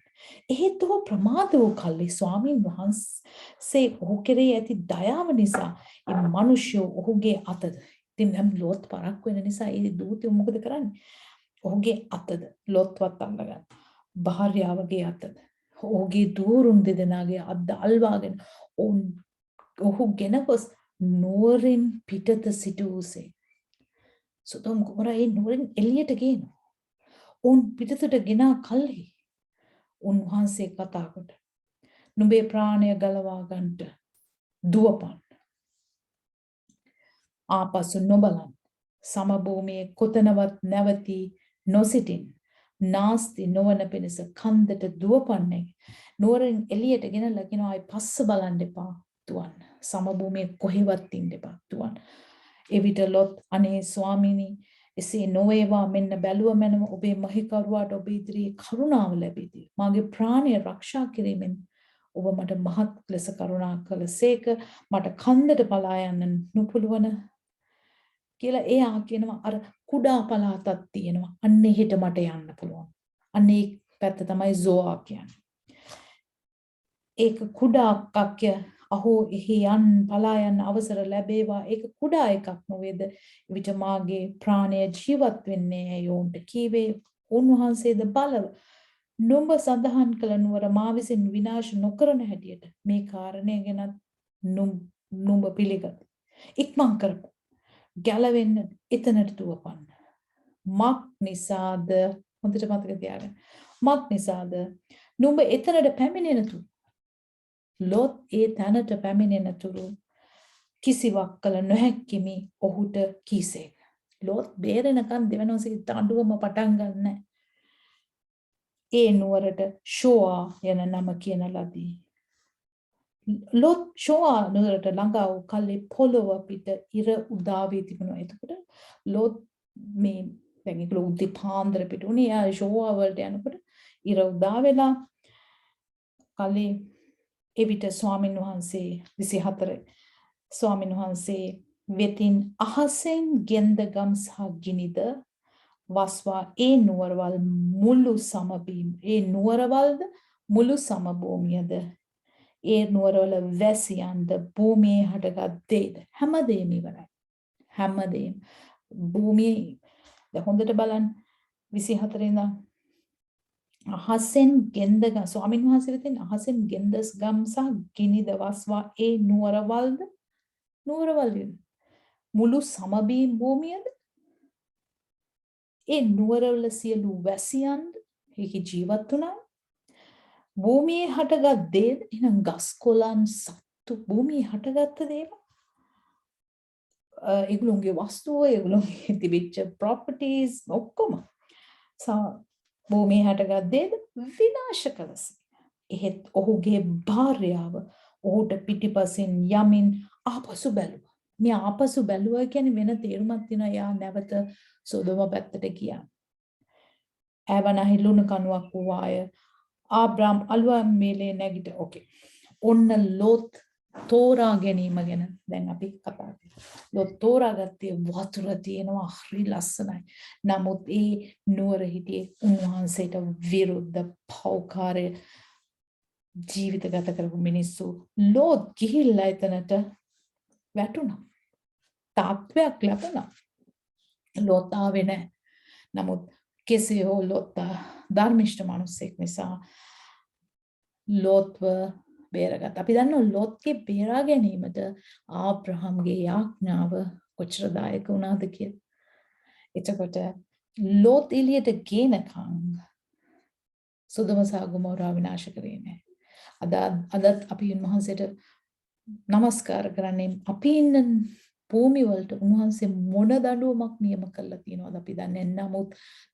එහෙත් ඔහු ප්‍රමාද වූ කල්ලි ස්වාමීන් වහන්සේ ඔහු කෙරෙහි ඇති දයාව නිසා ඒ මිනිස්සු ඔහුගේ අතද ඉතින් නම් ලොත් පරක් වෙන නිසා ඒ දූතය මොකද කරන්නේ ඔහුගේ අතද ලොත්වත් අල්ලගන්න භාර්යාවගේ අතද ඔහුගේ දූරුන් දෙදෙනාගේ අත් අල්වාගෙන ඔහු ගෙන ගොස් නුවරින් පිටත සිටුසේ සොදොම් ගොමොරා ඒ නුවරින් එළියට ගේනවා උන් පිටතට ගෙනා කල්හි උන්වහන්සේ කතා කොට නුඹේ ප්‍රාණය ගලවා ගන්නට දුවපන් ආපසු නොබලන් සමභූමියේ කොතනවත් නැවතී නොසිටින් නාස්ති නොවන පිණිස කන්දට දුවපන්නේ නුවරින් එළියට ගෙනලා කියනවා ආයි පස්ස බලන්න එපා තුවන් සමභූමියේ කොහෙවත් ඉන්න එපා තුවන් එවිට ලොත් අනේ ස්වාමීනි එසේ නොවේවා මෙන්න බැලුව මැනව ඔබේ මහිකරුවාට ඔබ ඉදිරියේ කරුණාව ලැබෙති මාගේ ප්‍රාණය ආරක්ෂා කිරීමෙන් ඔබ මට මහත් ලෙස කරුණා කළසේක මට කන්දට පලා යන්න නොපුළුවන කියලා එයා කියනවා අර කුඩා පළාතක් තියෙනවා අන්න එහෙට මට යන්න පුළුවන් අන්න ඒ පැත්ත තමයි සෝආ කියන්නේ ඒක කුඩා අක්කය අහෝ එහි යන් පලා යන අවසර ලැබේවා ඒක කුඩා එකක් නොවේද විට මාගේ ප්‍රාණය ජීවත් වෙන්නේ යෝන්ට කීවේ උන්වහන්සේද බලව නුඹ සඳහන් කළ නුවර මා විසින් විනාශ නොකරන හැටියට මේ කාරණය ගැනත් නුඹ පිළිගත් ඉක්මන් කරපු ගැලවෙන්න එතනට දුවපන්න මක් නිසාද හොඳට මතක තියාගන්න මක් නිසාද නුඹ එතනට පැමිණෙනතු ලොත් ඒ තැනට පැමිණෙන තුරු කිසිවක් කළ නොහැක්කිමි ඔහුට කීසේක ලොත් බේරෙනකන් දෙවනෝසගේ තඬුවම පටන් ගන්න ඒ නුවරට ෂෝආ යන නම කියන ලදී ලොත් ෂෝආ නුවරට ළඟා වූ කල්ලි පොළොව පිට ඉර උදා වී තිබුණා එතකොට ලොත් මේ දැන් ඒක උදේ පාන්දර පිට උනේ ආ ෂෝආ වලට යනකොට ඉර උදා වෙලා කල්ලි එවිට ස්වාමීන් වහන්සේ 24 ස්වාමීන් වහන්සේ වෙතින් අහසෙන් ගෙන්දගම් සහ ගිනිද වස්වා ඒ නුවරවල් මුළු සමබීම ඒ නුවරවල්ද මුළු සමභූමියද ඒ නුවරවල වැසියන්ද භූමියේ හටගත් දේද හැමදේම ඉවරයි හැමදේම භූමියේ හොඳට බලන්න 24 ඉඳන් අහසෙන් ගෙන්දගම් ස්වාමීන් වහන්සේ වෙතින් අහසෙන් ගෙන්දස් ගම් සහ ගිනිද වස්වා ඒ නුවරවල්ද නුවරවල් මුළු සමබීම භූමියද ඒ නුවරවල සියලු වැසියන්ද ඒකේ ජීවත් වුණා. භූමියේ හටගත් දේ එහෙනම් ගස් කොළන් සත්තු භූමියේ හටගත්ත දේවල්. ඒගොල්ලෝගේ වස්තුව ඒගොල්ලෝගේ තිබිච්ච ප්‍රොපර්ටිස් ඔක්කොම භූමියේ හටගත් දේ විනාශ කළස. එහෙත් ඔහුගේ භාර්යාව ඔහුට පිටිපසින් යමින් ආපසු බැලුවා. මේ ආපසු බැලුවා කියන්නේ වෙන තේරුමක් තියෙනවා. යා නැවත සොදොම පැත්තට ගියා. ඇවනහි ලුණු කණුවක් වූවාය. ආබ්‍රාම් අලුයම් මේලේ නැගිට. ඕකේ. ඔන්න ලෝත් තෝරා ගැනීම ගැන දැන් අපි කතා කරමු. ලෝත් තෝරාගත්තේ වතුර තියෙනවා හරි ලස්සනයි. නමුත් ඒ නුවර හිටියේ උන්වහන්සේට විරුද්ධ පෞකාරය ජීවිත ගත කරපු මිනිස්සු. ලෝත් ගිහිල්ලා එතනට වැටුණා. තාත්වයක් ලැබුණා. ලෝත් ආවේ නැහැ. නමුත් කෙසේ හෝ ලෝත් ධර්මිෂ්ඨ මිනිසෙක් නිසා ලෝත්ව බේරගත්තා. අපි දන්නවා ලෝත්ගේ බේරා ගැනීමට ආබ්‍රහම්ගේ යාඥාව කොච්චර දායක වුණාද කියලා. එතකොට ලෝත් එළියට ගේනකම් සොදොම සහ ගොමෝරා විනාශ කරේ නැහැ. අදත් අපි උන්වහන්සේට නමස්කාර කරන්නේ අපි ඉන්න භූමි වලට උන්වහන්සේ මොන දඬුවමක් නියම කළා තියෙනවද අපි දන්නේ නැහැ. නමුත්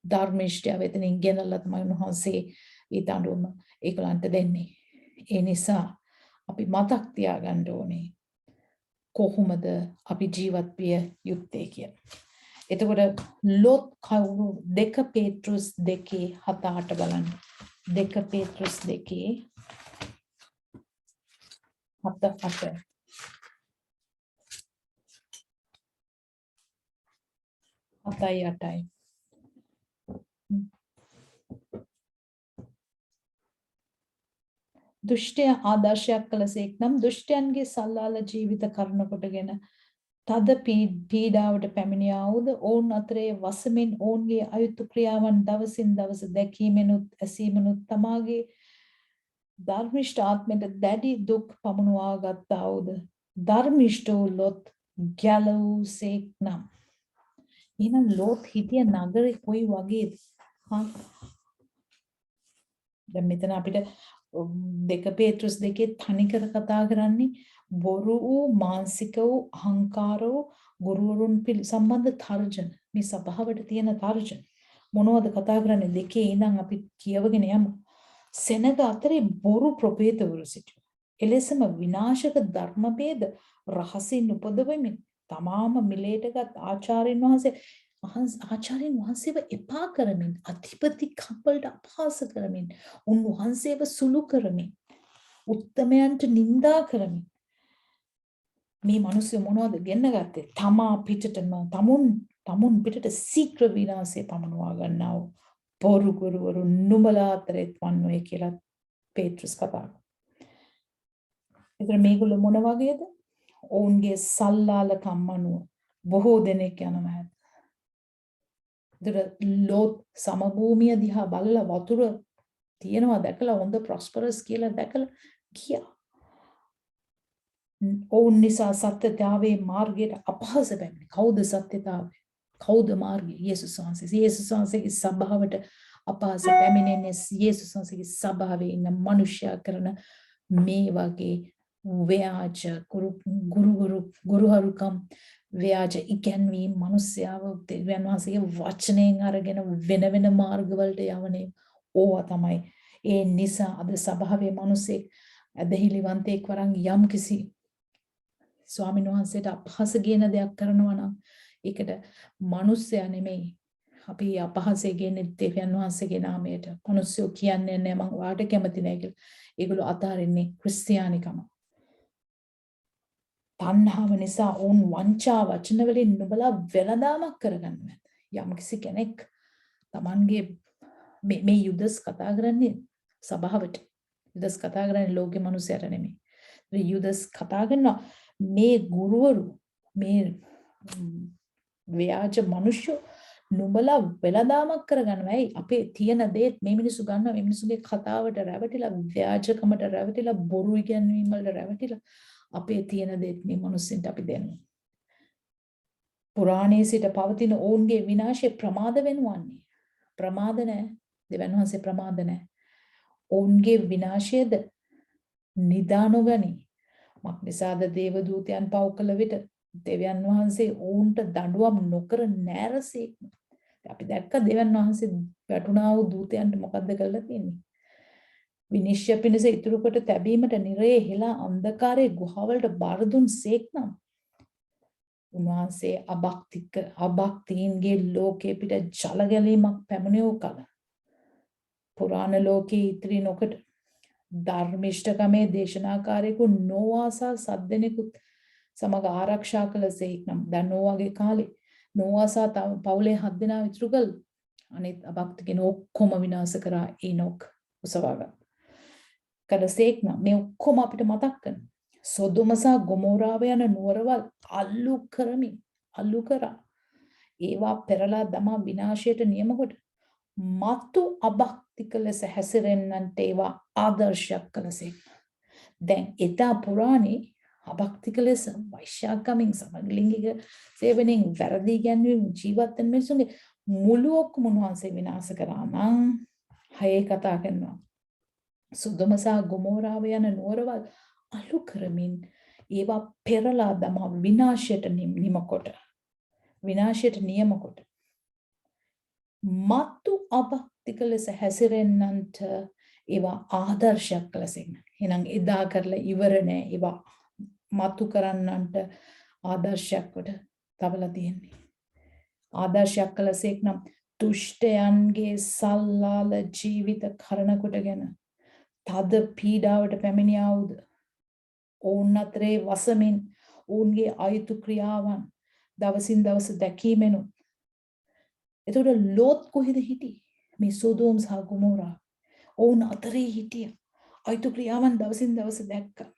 ධර්මිෂ්ඨය වෙතනින් ගෙනල්ලා තමයි උන්වහන්සේ ඒ දඬුවම ඒගොල්ලන්ට දෙන්නේ. ඒ නිසා අපි මතක් තියාගන්න ඕනේ කොහොමද අපි ජීවත් විය යුත්තේ කියලා. එතකොට ලෝත් කවුරු 2 පේට්‍රුස් 2:7-8 බලන්න. 2 පේට්‍රුස් 2:7-8 7-8 දුෂ්ටය ආදර්ශයක් කළසේක් නම් දුෂ්ටයන්ගේ සල්ලාල ජීවිත කරන කොටගෙන තද පීඩාවට පැමිණියා වූද ඔවුන් අතරේ වසමින් ඔවුන්ගේ අයුතු ක්‍රියාවන් දවසින් දවස දැකීමෙනුත් ඇසීමෙනුත් තමාගේ ධර්මිෂ්ඨ ආත්මයට දැඩි දුක් පමුණවා ගත්තා වූද ධර්මිෂ්ඨ වූ ලොත් ගැලවූසේක් නම්. එහෙනම් ලෝත් හිටිය නගරේ කොයි වගේද? දැන් මෙතන අපිට 2 පේට්‍රස් 2 තනිකර කතා කරන්නේ බොරු වූ මානසික වූ අහංකාර වූ ගුරුවරුන් සම්බන්ධ තර්ජන. මේ සභාවට තියෙන තර්ජන මොනවද කතා කරන්නේ? 2 ඉඳන් අපි කියවගෙන යමු. සෙනග අතරේ බොරු ප්‍රභේදවරු සිටියෝ. එලෙසම විනාශක ධර්ම ભેද රහසින් උපදවෙමින් තමාම මිලේටගත් ආචාර්යන් වහන්සේව එපා කරමින් අධිපති කප්පලට අපහාස කරමින් උන්වහන්සේව සුළු කරමින් උත්තමයන්ට නිඳා කරමින් මේ මිනිස්සු මොනවද ගෙන්න ගත්තේ? තමා පිටටම තමුන් පිටට ශීඝ්‍ර විනාශය පමනවා ගන්නා වූ බොරු ගුරුවරු නුඹලා අතරෙත් වන්නෝය කියලා පේට්‍රස් කතා කරනවා. ඒතර මේගොල්ලෝ මොන වගේද? ඔවුන්ගේ සල්ලාලකම් අනුව බොහෝ දෙනෙක් යනවා. ඒතර ලෝත් සමභූමිය දිහා බලලා වතුර තියෙනවා දැකලා හොඳ ප්‍රොස්පරස් කියලා දැකලා ගියා. ඔවුන් නිසා සත්‍යතාවයේ මාර්ගයට අපහාස පැමිණි. කවුද සත්‍යතාවය? කවුද මාර්ගය? යේසුස් වහන්සේ. යේසුස් වහන්සේගේ සභාවට අපහාස පැමිණෙන්නේ යේසුස් වහන්සේගේ සභාවේ ඉන්න මිනිසයා කරන මේ වගේ ව්‍යාජ ගුරුහරුකම් ව්‍යාජ ඉගැන්වීම් මිනිස්යාව දෙවියන් වහන්සේගේ වචනයෙන් අරගෙන වෙන මාර්ගවලට යවන්නේ ඕවා තමයි. ඒ නිසා අද සභාවේ මිනිස්සෙක් ඇදහිලිවන්තයෙක් වරන් යම් කිසි ස්වාමීන් වහන්සේට අපහාස කියන දෙයක් කරනවා නම් ඒකට මිනිස්සයා නෙමෙයි අපි අපහාසය කියන්නේ දෙවියන් වහන්සේගේ නාමයට. මිනිස්සු කියන්නේ නැහැ මම ඔයාට කැමති නැහැ කියලා. ඒගොල්ලෝ අතාරින්නේ ක්‍රිස්තියානිකම. තණ්හාව නිසා ඔවුන් වංචා වචන වලින් නුඹලා වෙලදාමක් කරගන්නවා. යම් කිසි කෙනෙක් Tamanගේ මේ යුදස් කතා කරන්නේ සභාවට. යුදස් කතා කරන්නේ ලෝකේ මිනිස්සුන්ට නෙමෙයි. යුදස් කතා කරනවා මේ ගුරුවරු මේ ව්‍යාජ මිනිස්සු නුඹලා වෙලදාමක් කරගන්නවා. ඇයි අපේ තියෙන දේත් මේ මිනිස්සු ගන්නවා මේ මිනිස්සුගේ කතාවට රැවටිලා ව්‍යාජකමට රැවටිලා බොරු ඉගැන්වීම් වලට රැවටිලා අපේ තියෙන දේත් මේ මිනිස්සුන්ට අපි දෙනවා. පුරාණයේ සිට පවතින ඔවුන්ගේ විනාශය ප්‍රමාද වෙනවන්නේ. ප්‍රමාද නැහැ. දෙවියන් වහන්සේ ප්‍රමාද නැහැ. ඔවුන්ගේ විනාශයද නිදානොගනි. මක්නිසාද දේව දූතයන් පව් කළ විට දෙවියන් වහන්සේ ඔවුන්ට දඬුවම් නොකර නෑරසේක්. අපි දැක්ක දෙවියන් වහන්සේ වැටුණා වූ දූතයන්ට මොකද්ද කරලා තියෙන්නේ? විනිශ්චය පිණිස ඉතුරු කොට තැබීමට නිරයේ හෙලා අන්ධකාරයේ ගුහාවලට බාර දුන් සේක්නම් උන්වහන්සේ අභක්තීන්ගේ ලෝකයේ පිට ජල ගැලීමක් පැමුණෙව් කල පුරාණ ලෝකයේ ඉතිරි නොකොට ධර්මිෂ්ඨකමේ දේශනාකාරයෙකු නොවාසා සද්දෙනෙකුත් සමග ආරක්ෂා කළ සේක්නම්. දැන් නොවාගේ කාලේ නොවාසා පවුලේ 7 දෙනා ඉතුරු කළ අනිත් අභක්තිකෙන ඔක්කොම විනාශ කරා ඊනොක් උසවාගත්තා. කඩසේක්නම් මේ ඔක්කොම අපිට මතක් කරන සොදොම සහ ගොමෝරාව යන නුවරවල් අල්ලු කරා ඒවා පෙරලා දමා විනාශයට නියම කොට මතු අභක්තික ලෙස හැසිරෙන්නන්ට ඒවා ආදර්ශයක් කළසේක්. දැන් එදා පුරාණේ අභක්තික ලෙස වෛශ්‍යාකමින් සමගලිංගික සේවනයෙන් වැරදි ගැන්වීම ජීවත් වෙන මිනිසුන්ගේ මුළු ඔක්කොම උන්වහන්සේ විනාශ කරා නම් හයේ කතා කරනවා. සොදොම සහ ගොමෝරාව යන නුවරවල් අලු කරමින් ඒවා පෙරලා දමා විනාශයට නියම කොට මතු අභක්තික ලෙස හැසිරෙන්නන්ට ඒවා ආදර්ශයක් කළසෙන්න. එහෙනම් එදා කරලා ඉවර නෑ. ඒවා මතු කරන්නන්ට ආදර්ශයක් කොට තබලා තියෙන්නේ. ආදර්ශයක් කළසෙක් නම් දුෂ්ටයන්ගේ සල්ලාල ජීවිත කරන කොටගෙන තද පීඩාවට පැමිණියාවුද ඔවුන් අතරේ වසමින් ඔවුන්ගේ අයුතු ක්‍රියාවන් දවසින් දවස දැකීමෙනු. එතකොට ලෝත් කොහෙද හිටියේ? මේ සෝදෝම් සහ ගොමෝරා ඔවුන් අතරේ හිටිය. අයුතු ක්‍රියාවන් දවසින් දවස දැක්කා.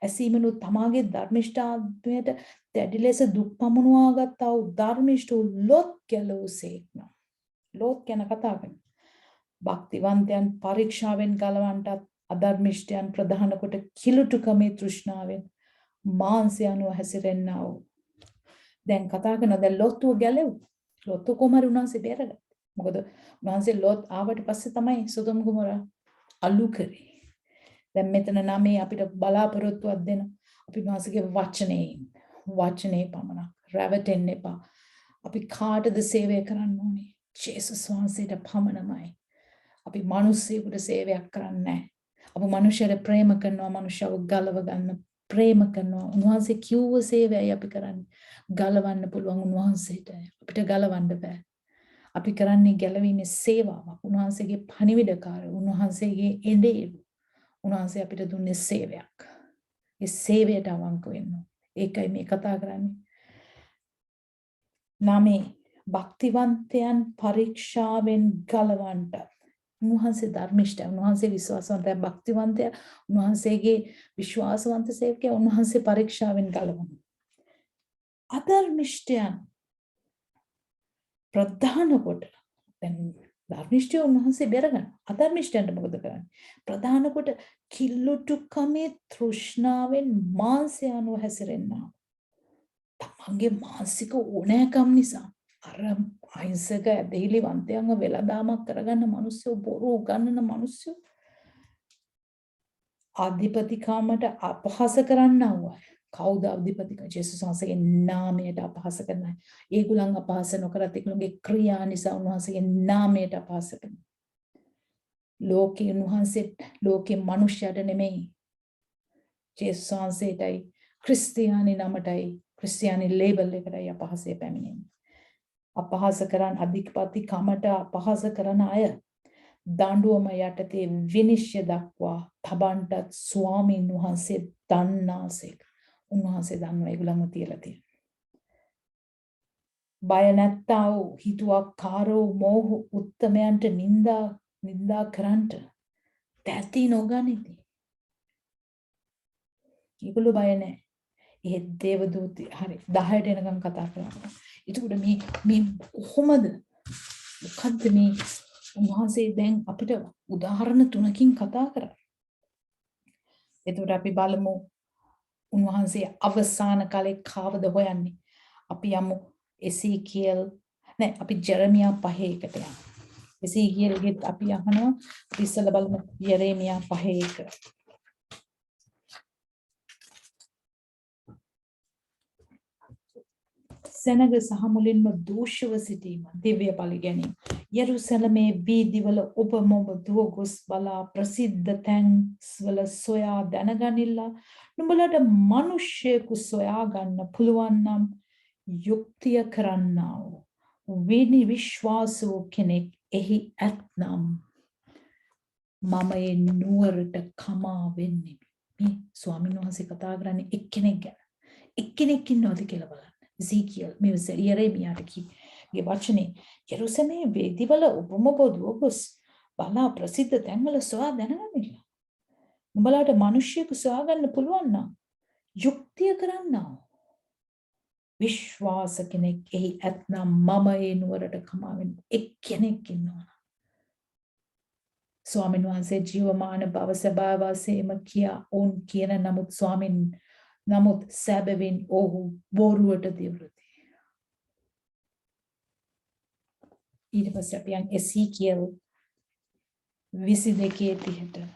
ඇසීමනු තමාගේ ධර්මිෂ්ඨාත්මයට දැඩි ලෙස දුක් පමුණුවා ගත්තා වූ ධර්මිෂ්ඨ ලෝත් ගැලවුසේක්ම. ලෝත් ගැන කතා කරනවා. භක්තිවන්තයන් පරීක්ෂාවෙන් ගලවන්නටත් අධර්මිෂ්ඨයන් ප්‍රධාන කොට කිලුටුකමේ තෘෂ්ණාවෙන් මාංශය අනුව හැසිරෙන්නා වූ. දැන් කතා කරන දැන් ලෝත්ව ගැලෙව්. ලෝත්ව කොමාර උන්වහන්සේ බේරගත්තා. මොකද උන්වහන්සේ ලෝත් ආවට පස්සේ තමයි සොදොම ගොමෝරා අලු කරේ. දැන් මෙතන නමේ අපිට බලාපොරොත්තුවක් දෙන අපි උන්වහන්සේගේ වචනේ පමණක් රැවටෙන්න එපා. අපි කාටද සේවය කරන්න ඕනේ? ජේසුස් වහන්සේට පමණමයි. අපි මිනිස්සුන්ට සේවයක් කරන්නේ නැහැ. අපි මිනිස්සුන්ට ප්‍රේම කරනවා, මිනිස්සුන්ව ගලව ගන්න ප්‍රේම කරනවා. උන්වහන්සේ කිව්ව සේවයයි අපි කරන්නේ. ගලවන්න පුළුවන් උන්වහන්සේට. අපිට ගලවන්න බෑ. අපි කරන්නේ ගැලවීමේ සේවාවක්. උන්වහන්සේගේ පණිවිඩකාර, උන්වහන්සේගේ එඬේරු. උන්වහන්සේ අපිට දුන්නේ සේවයක්. ඒ සේවයට අවංක වෙන්න. ඒකයි මේ කතා කරන්නේ. නාමේ භක්තිවන්තයන් පරීක්ෂාවෙන් ගලවන්නට උන්වහන්සේ ධර්මිෂ්ඨ, උන්වහන්සේ විශ්වාසවන්තය, භක්තිවන්තය, උන්වහන්සේගේ විශ්වාසවන්ත සේවකයා උන්වහන්සේ පරීක්ෂාවෙන් ගලවනවා. අධර්මිෂ්ඨයන් ප්‍රධාන කොට දැන් ධර්මිෂ්ඨය උන්වහන්සේ බෙරගන්න. අධර්මිෂ්ඨයන්ට මොකද කරන්නේ? ප්‍රධාන කොට කිල්ලුටුකමේ තෘෂ්ණාවෙන් මාංශය අනුව හැසිරෙන්නා. තමන්ගේ මානසික ඕනෑකම් නිසා අර අහිංසක දෙහිලි වන්තයන්ව වෙලදාමක් කරගන්න මිනිස්සු, බොරු උගන්නන මිනිස්සු, අධිපතිකමට අපහාස කරන්නව. කවුද අධිපතික? ජේසුස් වහන්සේගේ නාමයට අපහාස කරන්නේ. ඒගොල්ලන් අපහාස නොකරත් ඒගොල්ලන්ගේ ක්‍රියා නිසා උන්වහන්සේගේ නාමයට අපහාස කරනවා. ලෝකේ උන්වහන්සේ ලෝකේ මිනිස්යාට නෙමෙයි. ජේසුස් වහන්සේටයි ක්‍රිස්තියානි නමටයි ක්‍රිස්තියානි ලේබල් එකටයි අපහාසය පැමිණෙන්නේ. අපහාස කරන අධිපතිකමට අපහාස කරන අය දඬුවම යටතේ විනිශ්චය දක්වා තබන්නට ස්වාමීන් වහන්සේ දන්නාසේක. උන්වහන්සේ දන්නවා ඒගොල්ලන්ව තියලා තියෙන. බය නැත්තා වූ හිතුවක්කාරෝ මෝහ උත්තමයන්ට නින්දා කරන්නට තැති නොගනිති. ඒගොල්ලෝ බය නැහැ. ඒ දේවදූති හරි 10ට එනකම් කතා කරනවා. ඒකට මේ කොහොමද? මොකද්ද මේ උන්වහන්සේ දැන් අපිට උදාහරණ 3කින් කතා කරා. එතකොට අපි බලමු උන්වහන්සේ අවසාන කාලේ කාවද හොයන්නේ. අපි යමු එසීකියල් අපි ජෙරමියා 5:1ට යමු. එසේකියල්ගෙත් අපි අහනවා ඉස්සෙල්ලා බලමු යෙරේමියා 5:1. සෙනග සහ මුලින්ම දූෂ්‍යව සිටීම දිව්‍ය බලි ගැනීම. යෙරුසලමේ වීදිවල ඔබ මොබ දුව ගොස් බලා ප්‍රසිද්ධ තැන්වල සොයා දැනගනිල්ලා. නුඹලට මිනිස්සෙකු සොයා ගන්න පුළුවන් නම් යුක්තිය කරන්නා වූ විනි විශ්වාසෝ කෙනෙක් එහි ඇත්නම් මම ඒ නුවරට කමා වෙන්නේ. මේ ස්වාමීන් වහන්සේ කතා කරන්නේ එක්කෙනෙක් ගැන. එක්කෙනෙක් ඉන්නවද කියලා බලන්න. Ezekiel මේ යෙරේමියාට කියේ වචනේ යෙරුසලමේ වේදිවල ඔබම බොදුව ගොස් බලා ප්‍රසිද්ධ තැන්වල සොයා දැනගන්න. උඹලාට මිනිස්සෙකු සොයා ගන්න පුළුවන් නම් යුක්තිය කරන්නා විශ්වාස කෙනෙක් එහි ඇත්නම් මම ඒ නුවරට කමා වෙන්නේ. එක්කෙනෙක් ඉන්නවා. ස්වාමීන් වහන්සේ ජීවමාන බව සබාව වශයෙන්ම කියා ඔවුන් කියන නමුත් ස්වාමීන් නමුත් සැබවින් ඔහු බොරුවට දිවෘති. ඊට පස්සේ අපි යන් එසීකියල් 22:30.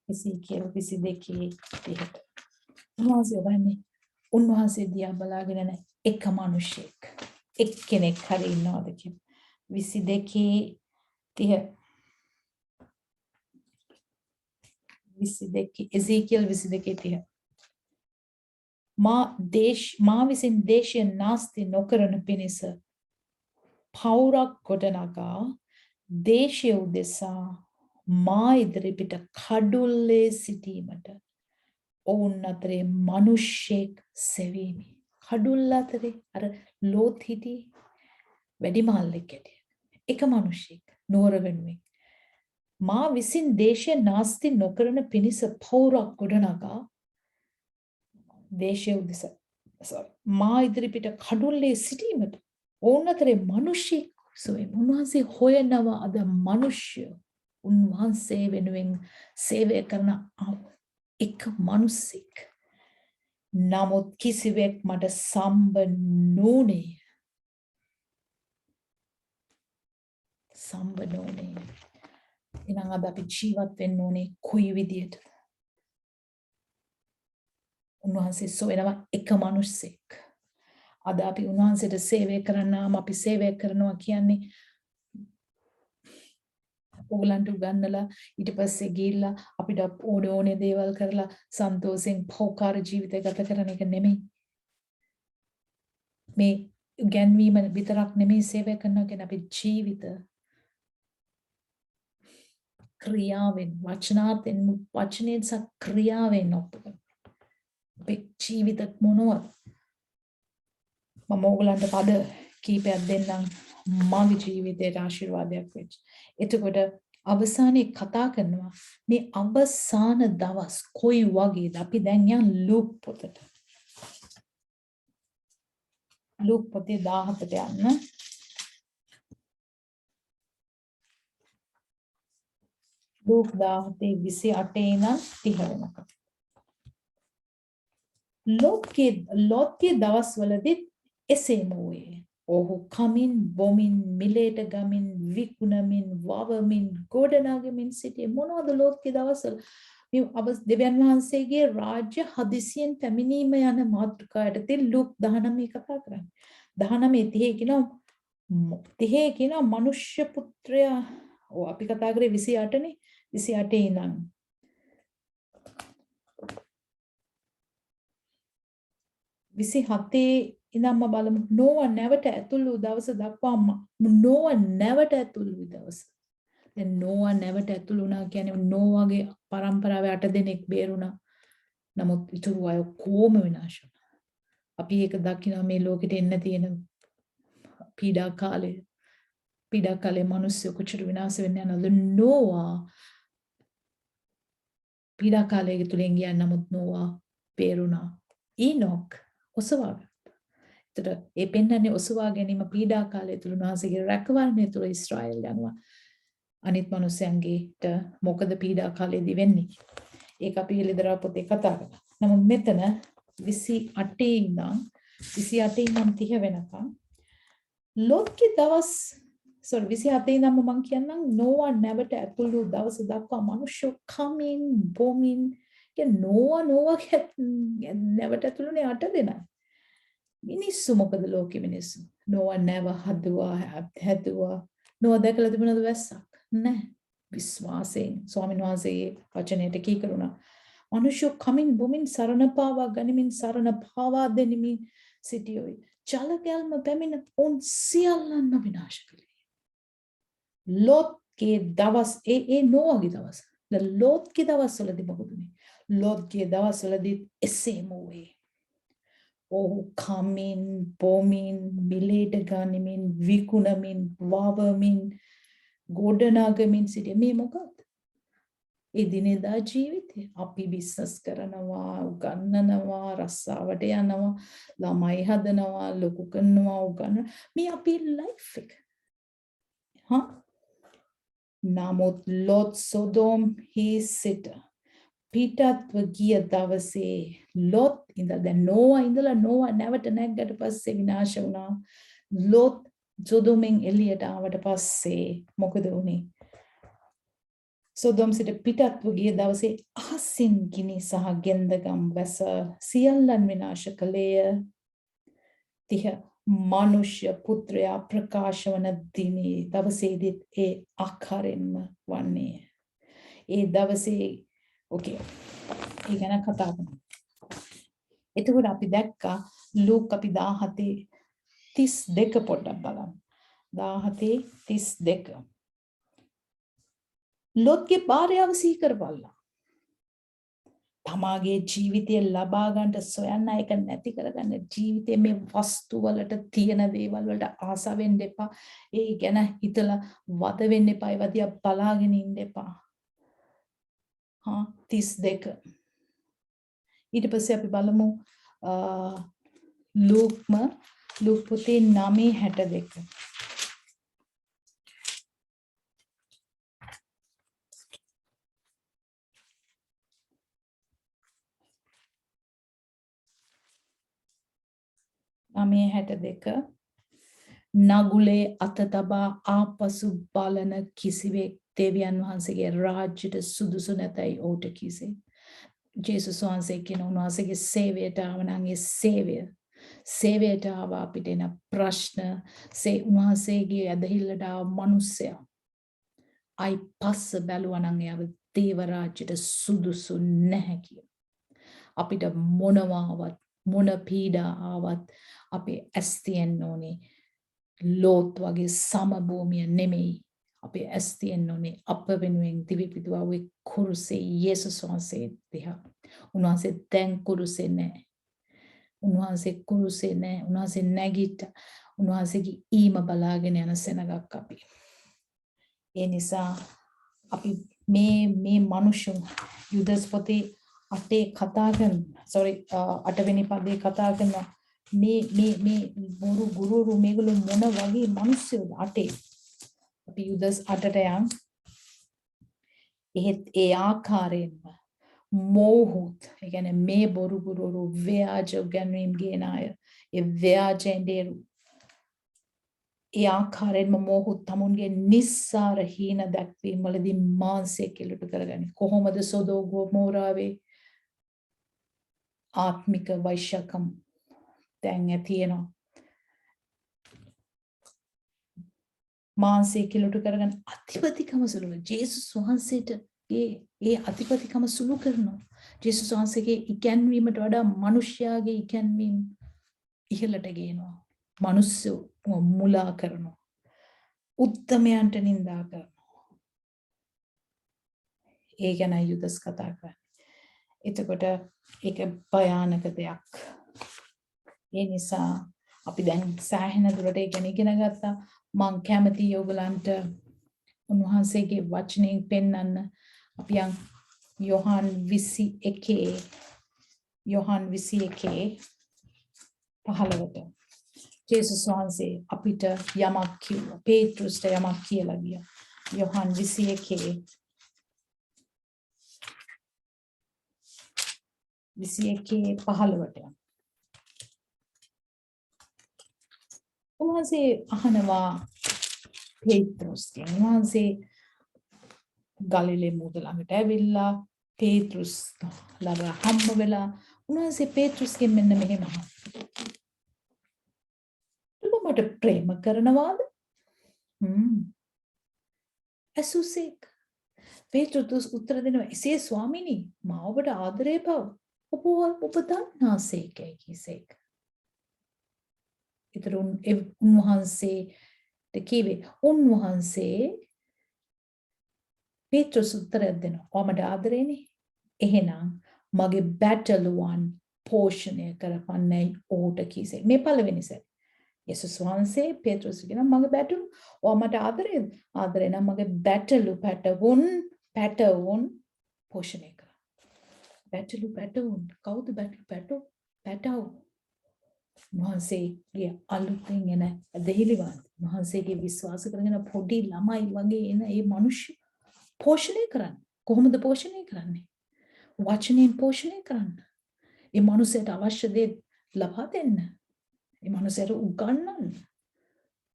එසීකියල් 22:30. උන්වහන්සේ දිහා බලාගෙන නැහැ එක මිනිහෙක් එක්කෙනෙක් හරි ඉන්නවද කියලා. 22:30 එසීකියල් 22:30. මා විසින් දේශය නාස්ති නොකරන පිණිස පෞරක් ගොඩනගා දේශය උදෙසා මා ඉදිරිපිට කඩුල්ලේ සිටීමට ඔවුන් අතරේ මිනිහෙක් සෙවීමි. කඩුල්ල අතරේ අර ලෝත් හිටි වැඩිමහල්ලෙක් ඇටිය. එක මිනිහෙක් නුවර වෙනුවෙන් මා විසින් දේශය නාස්ති නොකරන පිණිස පෞරක් ගොඩනගා දේශය උදෙසා මා ඉදිරිපිට කඩුල්ලේ සිටීමට ඔවුන් අතරේ මිනිහෙක් සොයමින්. උන්වහන්සේ හොයනවා අද මිනිස්සු උන්වහන්සේ වෙනුවෙන් සේවය කරන එක මිනිසෙක්. නමුත් කිසිවෙක් මට සම්බ නොනේ. සම්බ නොනේ. එහෙනම් අද අපි ජීවත් වෙන්න ඕනේ කොයි විදියටද? උන්වහන්සේ සොයනවා එක මිනිසෙක්. අද අපි උන්වහන්සේට සේවය කරනාම අපි සේවය කරනවා කියන්නේ ඕගලන්ට උගන්නලා ඊට පස්සේ ගිහිල්ලා අපිට ඕනේ දේවල් කරලා සන්තෝෂෙන් පෞකාර ජීවිතය ගත කරන එක නෙමෙයි. මේ ගැන්වීම විතරක් නෙමෙයි සේවය කරනවා කියන්නේ අපි ජීවිත ක්‍රියාවෙන් වචනයෙන් සහ ක්‍රියාවෙන් ඔප්පු කරනවා. අපේ ජීවිත මොනවද? මම ඕගලන්ට පද කීපයක් දෙන්නම් මගේ ජීවිතයට ආශිර්වාදයක් වෙච්ච. එතකොට අවසානයේ කතා කරනවා මේ අවසාන දවස් කොයි වගේද? අපි දැන් යන් ලූක් පොතට. ලූක් පොතේ 17ට යන්න. ලූක් 17:28 ඉඳන් 30 වෙනකම්. ලෝත්ගේ දවස්වලදී එසේම වූයේ. ඔහු කමින් බොමින් මිලේට ගමින් විකුණමින් වවමින් ගොඩනගමින් සිටියේ. මොනවද ලෝත්ගේ දවස්වල? මේ දෙවියන් වහන්සේගේ රාජ්‍ය හදිසියෙන් පැමිණීම යන මාතෘකාවට තින් ලූක් 19 කතා කරන්නේ. 19:30 කියනවා මනුෂ්‍ය පුත්‍රයා. අපි කතා කරේ 28නේ. 28 ඉඳන් ඉඳන්ම බලමු. නෝවා නැවට ඇතුළු වූ දවස දක්වා නෝවා නැවට ඇතුළු වූ දවස. දැන් නෝවා නැවට ඇතුළු වුණා කියන්නේ නෝවාගේ පරම්පරාවේ 8 දෙනෙක් බේරුණා. නමුත් ඉතුරු අය කොහොම විනාශ වුණා. අපි ඒක දකිනවා මේ ලෝකෙට එන්න තියෙන පීඩා කාලේ මිනිස්සු කොච්චර විනාශ වෙන්නේ නැනද? නෝවා පීඩා කාලයේ තුලින් ගියා. නමුත් නෝවා බේරුණා. ඊනොක් ඔසවා. ඒතර ඒ පෙන්නන්නේ ඔසවා ගැනීම පීඩා කාලය තුල උන්වහන්සේගේ රැකවරණය තුල ඊශ්‍රායෙල් යනවා. අනිත් මිනිස්යන්ගේට මොකද පීඩා කාලයේදී වෙන්නේ? ඒක අපි එළිදරව් පොතේ කතා කරනවා. නමුත් මෙතන 28 ඉඳන් 30 වෙනකම් ලෝත්ගේ දවස් sorry 27 ඉඳන්ම මම කියන්නම් Noah නැවට ඇතුළු දවස දක්වා මිනිස්සු කමින් බොමින් Noah නැවට ඇතුළුනේ 8 දෙනා. මිනිස්සු මොකද ලෝකෙ මිනිස්සු? Noah නැව හැදුවා. Noah දැකලා තිබුණාද වැස්සක්? නැහැ. විශ්වාසයෙන් ස්වාමීන් වහන්සේගේ වචනයට කීකරුණා. මිනිස්සු කමින් බොමින් සරණ පාවා ගනිමින් සරණ පාවා දෙනිමින් සිටියෝයි. ජලකැල්ම පැමිණ උන් සියල්ලන්ම විනාශ කළේ. ලෝත්ගේ දවස් ඒ නෝවාගේ දවස්. ලෝත්ගේ දවස්වලදී මොකදුනේ? ලෝත්ගේ දවස්වලදී එසේම වූයේ. ඔහු කමින් බොමින් මිලේට ගනිමින් විකුණමින් වවමින් ගොඩනගමින් සිටියේ. මේ මොකක්ද? එදිනෙදා ජීවිතේ අපි බිස්නස් කරනවා, උගන්නනවා, රස්සාවට යනවා, ළමයි හදනවා, ලොකු කරනවා, උගන්න මේ අපේ ලයිෆ් එක. නමුත් ලොත් සොදොම් හිසිට පිටත්ව ගිය දවසේ ලොත් ඉඳලා දැන් නෝවා නැවට නැග්ගට පස්සේ විනාශ වුණා. ලොත් සොදොමෙන් එළියට ආවට පස්සේ මොකද වුනේ? සොදොම් සිට පිටත්ව ගිය දවසේ අහසින් ගිනි සහ ගෙන්දගම් වැස සියල්ලන් විනාශ කළේය. තිහ මනුෂ්‍ය පුත්‍රයා ප්‍රකාශ වන දිනේ දවසේදීත් ඒ ආකාරයෙන්ම වන්නේ. ඒ දවසේ ඕකේ ඒ ගැන කතා කරමු. එතකොට අපි දැක්කා ලූක් අපි 17:32 පොඩ්ඩක් බලමු. 17:32 ලොත්ගේ භාර්යාව සිහි කරපල්ලා. තමාගේ ජීවිතය ලබා ගන්නට සොයන්න එක නැති කරගන්න ජීවිතේ මේ වස්තු වලට තියෙන දේවල් වලට ආස වෙන්න එපා. ඒ ගැන හිතලා වද වෙන්න එපා. ඒවා දිහා බලාගෙන ඉන්න එපා. 32 ඊට පස්සේ අපි බලමු ලූක් පොතේ 9:62 9:62 නගුලේ අත තබා ආපසු බලන කිසිවෙක් දෙවියන් වහන්සේගේ රාජ්‍යයට සුදුසු නැතයි ඔහුට කිසේ. ජේසුස් වහන්සේ කියන උන්වහන්සේගේ සේවයට ආවනන්ගේ සේවයට ආව අපිට එන ප්‍රශ්න උන්වහන්සේගේ ඇදහිල්ලට ආව මිනිස්සයා අයි පස්ස බැලුවා නම් එයාව දේව රාජ්‍යයට සුදුසු නැහැ කියලා. අපිට මොනවාවත් මොන පීඩා ආවත් අපේ ඇස් තියෙන්න ඕනේ ලෝත් වගේ සමභූමිය නෙමෙයි. අපේ ඇස් තියෙන්න ඕනේ අප වෙනුවෙන් දිවිපිදුවා ඔය කුරුසේ යේසුස් වහන්සේ දිහා. උන්වහන්සේ දැන් කුරුසේ නැහැ. උන්වහන්සේ නැගිට. උන්වහන්සේගේ ඊම බලාගෙන යන සෙනගක් අපි. ඒ නිසා අපි මේ මිනිස්සු යුදස් පොතේ 8 කතා කරන 8 වෙනි පදේ කතා කරන මේ බොරු ගුරුරු මේගොල්ලෝ මොන වගේ මිනිස්සුද 8 අපි යුදස් 8ට යන් එහෙත් ඒ ආකාරයෙන්ම මෝහුත් ඒ කියන්නේ මේ බොරු ගුරුරු ව්‍යාජ උගන්වීම් ගෙන අය ඒ ව්‍යාජෙන් ඒ ආකාරයෙන්ම මෝහුත් තමුන්ගේ නිස්සාර හීන දැක්වීම වලදී මාංශය කෙලුට කරගන්නේ. කොහොමද සොදෝ ගොමෝරාවේ ආත්මික වෛශ්‍යකම් දැන් තියෙනවා. මාංශය කෙලුට කරගන්න අධිපතිකම සුළු ජේසුස් වහන්සේට ඒ අධිපතිකම සුළු කරනවා. ජේසුස් වහන්සේගේ ඉගැන්වීමට වඩා මිනිස්යාගේ ඉගැන්වීම ඉහළට ගේනවා. මිනිස්සු මුලා කරනවා. උත්තමයන්ට නිඳා කරනවා. ඒ ගැන යුදස් කතා කරන්නේ. එතකොට ඒක භයානක දෙයක්. ඒ නිසා අපි දැන් සෑහෙන දුරට ඒ ගැන ඉගෙන ගත්තා. මම කැමතියි ඔයගලන්ට උන්වහන්සේගේ වචනෙන් පෙන්වන්න. අපි යන් යොහන් 21:15ට ජේසුස් වහන්සේ අපිට යමක් කිව්වා. පේත්‍රුස්ට යමක් කියලා ගියා. යොහන් 21:15ට උන්වහන්සේ අහනවා පේත්‍රුස්ගෙන් උන්වහන්සේ ගලිලේ මුහුද ළඟට ඇවිල්ලා පේත්‍රුස් ළඟ හම්බ වෙලා උන්වහන්සේ පේත්‍රුස්ගෙන් මෙන්න මෙහෙම අහනවා. ඔබ මට ප්‍රේම කරනවාද? ඇසුසේක. පේත්‍රුස් උත්තර දෙනවා එසේ ස්වාමිනී මා ඔබට ආදරේ බව ඔබ දන්නාසේකයි කීසේක. ඒතර උන්වහන්සේට කිව්වේ උන්වහන්සේ පේත්‍රුස් උත්තරයක් දෙනවා. ඔබට ආදරේනේ. එහෙනම් මගේ බැටළුවන් පෝෂණය කරපන්නයි ඕට කීසේ. මේ පළවෙනි සැරේ. යේසුස් වහන්සේ පේත්‍රුස් කියන මගේ බැටළු ඔබට ආදරේද? ආදරේ නම් මගේ බැටළු පැටවුන් පෝෂණය කරා. පැටවුන් කවුද පැටවු? මහන්සේගේ අලුතෙන් එන දෙහිලිවන් මහන්සේගේ විශ්වාස කරගෙන පොඩි ළමයි වගේ එන මේ මිනිස්සු පෝෂණය කරන්න. කොහොමද පෝෂණය කරන්නේ? වචනෙන් පෝෂණය කරන්න. මේ මිනිසෙට අවශ්‍ය දේ ලබා දෙන්න. මේ මිනිසෙට උගන්වන්න.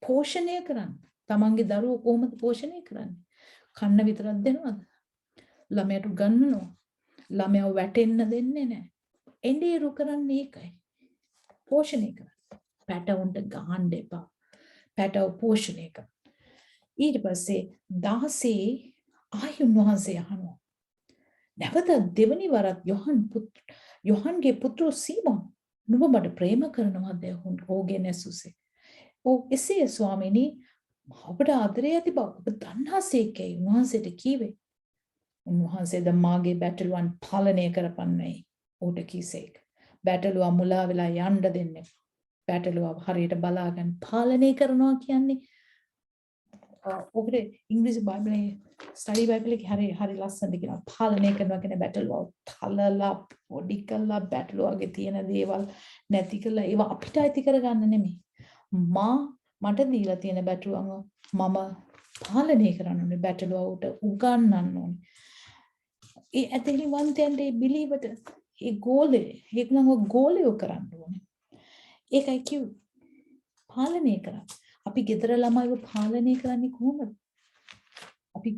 පෝෂණය කරන්න. තමන්ගේ දරුවෝ කොහොමද පෝෂණය කරන්නේ? කන්න විතරක් දෙනවද? ළමයට උගන්වනවා. ළමයා වැටෙන්න දෙන්නේ නැහැ. එඬේරු කරන්නේ ඒකයි. පෝෂණය කරන්න. පැටවුන්ට ගහන්න එපා. පැටව පෝෂණය කරන්න. ඊට පස්සේ 16 ආයි උන්වහන්සේ අහනවා. නැවත දෙවනි වරක් යොහන්ගේ පුත්‍රෝ සීමෝන් නුඹ මට ප්‍රේම කරනවද? ඕගෙන් ඇසුසේ. ඔව් එසේ ස්වාමිනී ඔබට ආදරේ ඇති බව ඔබ දන්නාසේකයි උන්වහන්සේට කීවේ. උන්වහන්සේ ද මාගේ බැටළුවන් පාලනය කරපන්නයි ඌට කීසේක. බැටළුවා මුලා වෙලා යන්න දෙන්නේ. බැටළුවා හරියට බලාගෙන පාලනය කරනවා කියන්නේ ඔබේ ඉංග්‍රීසි බයිබලයේ ස්ටඩි බයිබලයේ හරි ලස්සනට කියනවා පාලනය කරනවා කියන බැටළුවා තලලා පොඩි කළා බැටළුවාගේ තියෙන දේවල් නැති කළා ඒවා අපිට අයිති කරගන්න නෙමෙයි. මට දීලා තියෙන බැටළුවන්ව මම පාලනය කරන්න ඕනේ. බැටළුවාට උගන්වන්න ඕනේ. ඒ ඇතිලිවන්තයන්ට ඒ බිලීවට ඒ ඒගොල්ලන්ව ගෝලයෝ කරන්න ඕනේ. ඒකයි කිව්වේ. පාලනය කරන්න. අපි ගෙදර ළමයිව පාලනය කරන්නේ කොහොමද? අපි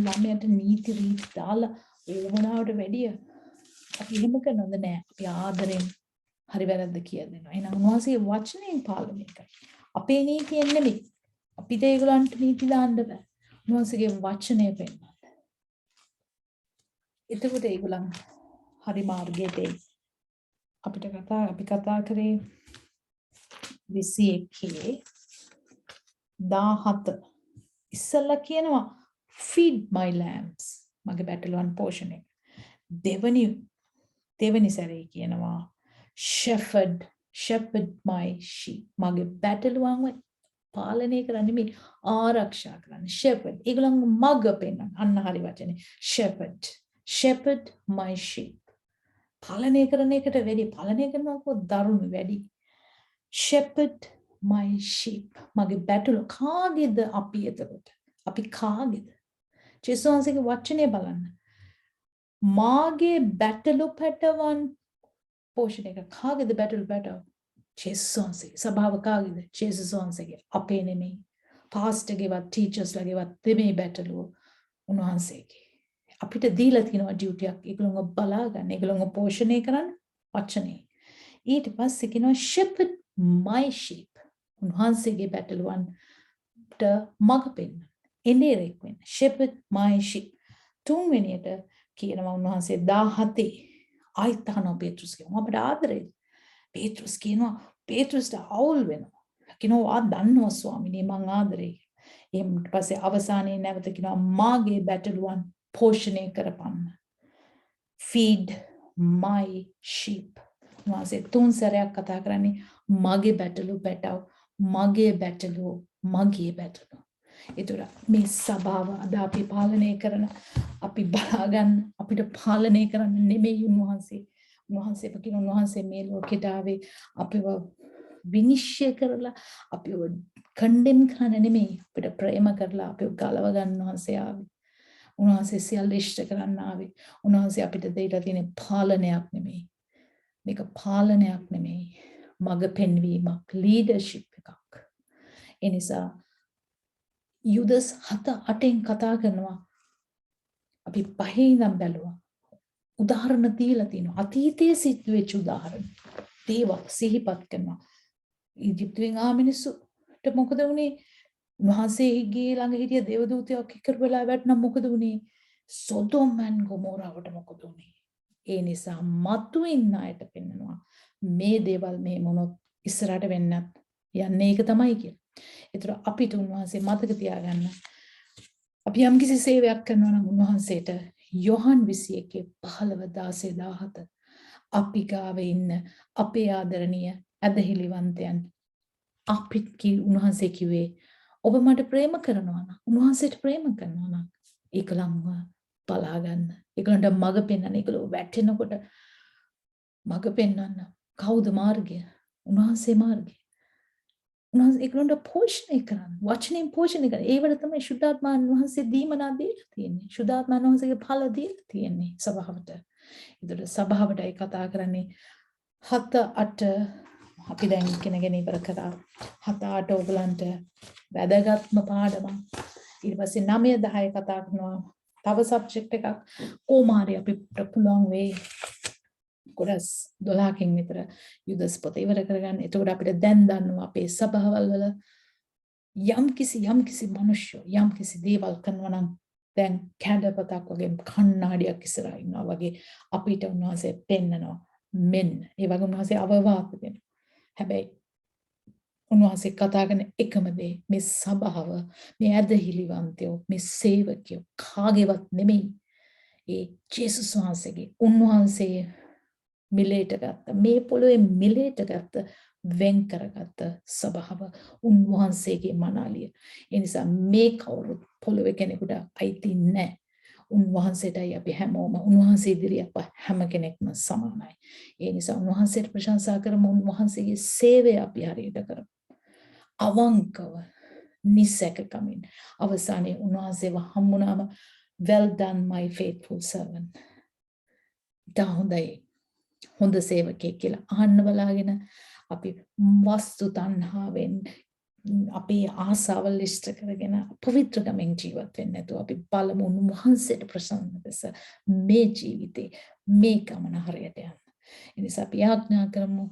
ළමයට නීති රීති දාලා ඕමනාවට වැඩිය අපි එහෙම කරනවද? නෑ. අපි ආදරෙන් හරි වැරද්ද කියලා දෙනවා. එහෙනම් උන්වහන්සේ වචනයෙන් පාලනය කරනවා. අපේ නීතියෙන් නෙමෙයි. අපිට ඒගොල්ලන්ට නීති දාන්න බෑ. උන්වහන්සේගේ වචනය පෙන්නන්න. එතකොට ඒගොල්ලන් හරි මාර්ගයට එයි. අපි කතා කරේ 21 ඉස්සල්ලා කියනවා feed my lambs මගේ බැටළුවන් පෝෂණය. දෙවනි සැරේ කියනවා shepherd my sheep මගේ බැටළුවන්ව පාලනය කරන්නේ මේ ආරක්ෂා කරන්න. shepherd ඒගොල්ලන් මග පෙන්නන අන්න හරි වචනේ shepherd my sheep පාලනය කරන එකට වැඩි පාලනය කරනකොට දරුණු වැඩි. shepherd my sheep මගේ බැටළු කාගේද අපි එතකොට? අපි කාගේද? ජේසුස්ගේ වචනේ බලන්න. මාගේ බැටළු පැටවන් පෝෂණය කර කාගේද බැටළු පැටව? ජේසුස්ගේ. සභාව කාගේද? ජේසුස්ගේ. අපේ නෙමෙයි. පාස්ටර්ගේවත් ටීචර්ස්ලාගේවත් දෙමේ බැටළුව උන්වහන්සේගේ. අපිට දීලා තියෙනවා ඩියුටි එකක්. ඒගොල්ලෝ බලා ගන්න. ඒගොල්ලෝ පෝෂණය කරන්න වචනේ. ඊට පස්සේ කියනවා shepherd my sheep. උන්වහන්සේගේ බැටළුවන්ට මග පෙන්න. එනේරෙක් වෙන්න. shepherd my sheep. තුන්වෙනියට කියනවා උන්වහන්සේ 17 ආයිත් අහනවා පේත්‍රුස්ගෙන්. අපට ආදරේද? පේත්‍රුස් කියනවා පේත්‍රුස්ට අවුල් වෙනවා. කියනවා ආ දන්නවා ස්වාමිනේ මං ආදරේ. ඊට පස්සේ අවසානයේ නැවත කියනවා මාගේ බැටළුවන් පෝෂණය කරපන්න. feed my sheep. උන්වහන්සේ තුන් සැරයක් කතා කරන්නේ මගේ බැටළු පැටව මගේ බැටළුව. ඒතර මේ සභාව අද අපි පාලනය කරන අපි බලාගන්න අපිට පාලනය කරන්න නෙමෙයි උන්වහන්සේ කියන උන්වහන්සේ මේ ලෝකෙට ආවේ අපිව විනිශ්චය කරලා අපිව කන්ඩෙම් කරන්න නෙමෙයි අපිට ප්‍රේම කරලා අපිව ගලව ගන්න උන්වහන්සේ ආවේ. උන්වහන්සේ සියල්ල ඉෂ්ට කරන්න ආවේ. උන්වහන්සේ අපිට දෙයිලා තියෙන පාලනයක් නෙමෙයි. මේක පාලනයක් නෙමෙයි. මඟ පෙන්වීමක් ලීඩර්ෂිප් එකක්. ඒ නිසා යුදස් 7-8න් කතා කරනවා. අපි පහේ ඉඳන් බැලුවා. උදාහරණ දීලා තිනවා. අතීතයේ සිද්ධ වෙච්ච උදාහරණ. දේවල් සිහිපත් කරනවා. ඊජිප්තුවෙන් ආ මිනිස්සුට මොකද වුනේ? උන්වහන්සේගේ ළඟ හිටිය දේවදූතයෙක් එක්ක වෙලා වැටුණා මොකද වුනේ? සොදොම් and ගොමෝරාවට මොකද වුනේ? ඒ නිසා මතු ඉන්න අයට පෙන්නනවා මේ දේවල් මේ මොනොත් ඉස්සරහට වෙන්නත් යන්නේ ඒක තමයි කියලා. ඒතර අපිට උන්වහන්සේ මතක තියාගන්න අපි යම්කිසි සේවයක් කරනවා නම් උන්වහන්සේට යොහන් 21:15-16-17 අපි ගාව ඉන්න අපේ ආදරණීය ඇදහිලිවන්තයන් අපිට උන්වහන්සේ කිව්වේ ඔබ මට ප්‍රේම කරනවා නම් උන්වහන්සේට ප්‍රේම කරනවා නම් ඒකලම්ව බලා ගන්න. ඒගොල්ලන්ට මඟ පෙන්වන්න. ඒගොල්ලෝ වැටෙනකොට මඟ පෙන්වන්න. කවුද මාර්ගය? උන්වහන්සේ මාර්ගය. උන්වහන්සේ ඒගොල්ලන්ට පෝෂණය කරන්න. වචනෙන් පෝෂණය කරන්න. ඒවට තමයි සුද්ධාත්මයන් වහන්සේ දීමනා දීලා තියෙන්නේ. සුද්ධාත්මයන් වහන්සේගේ ඵල දීලා තියෙන්නේ සභාවට. ඒතර සභාවටයි කතා කරන්නේ 7-8 අපි දැන් ඉගෙනගෙන ඉවර කරා. 7-8 ඔයගලන්ට වැදගත්ම පාඩම. ඊට පස්සේ 9-10 කතා කරනවා. තව සබ්ජෙක්ට් එකක් කොමාරි අපිට පුළුවන් වෙයි. කොටස් 12කින් විතර යුදස් පොත ඉවර කරගන්න. එතකොට අපිට දැන් දන්නවා අපේ සභාවල් වල යම්කිසි මිනිස්සු යම්කිසි දේවල් කරනවා නම් දැන් කැඩපතක් වගේ කණ්ණාඩියක් ඉස්සරහා ඉන්නවා වගේ අපිට උන්වහන්සේ පෙන්නනවා. මෙන්න ඒ වගේ උන්වහන්සේ අවවාද දෙනවා. හැබැයි උන්වහන්සේ කතා කරන එකම දේ මේ සභාව මේ ඇදහිලිවන්තයෝ මේ සේවකයෝ කාගේවත් නෙමෙයි. ඒ ජේසුස් වහන්සේගේ උන්වහන්සේ මිලේට ගත්ත මේ පොළොවේ මිලේට ගත්ත වෙන් කරගත්ත සභාව උන්වහන්සේගේ මනාලිය. ඒ නිසා මේ කවුරුත් පොළොවේ කෙනෙකුට අයිති නැහැ. උන්වහන්සේටයි අපි හැමෝම උන්වහන්සේ ඉදිරියේ අප හැම කෙනෙක්ම සමානයි. ඒ නිසා උන්වහන්සේට ප්‍රශංසා කරමු. උන්වහන්සේගේ සේවය අපි හරියට කරමු. අවංකව නිසැකකමින් අවසානයේ උන්වහන්සේව හම්බුනාම well done my faithful servant. හොඳ සේවකයෙක් කියලා අහන්න බලාගෙන අපි වස්තු තණ්හාවෙන් අපේ ආසාවල් ඉෂ්ට කරගෙන පවිත්‍රකමෙන් ජීවත් වෙන්නේ නැතුව අපි බලමු උන්වහන්සේට ප්‍රසන්න ලෙස මේ ජීවිතේ මේ ගමන හරියට යන්න. ඒ නිසා අපි ආඥා කරමු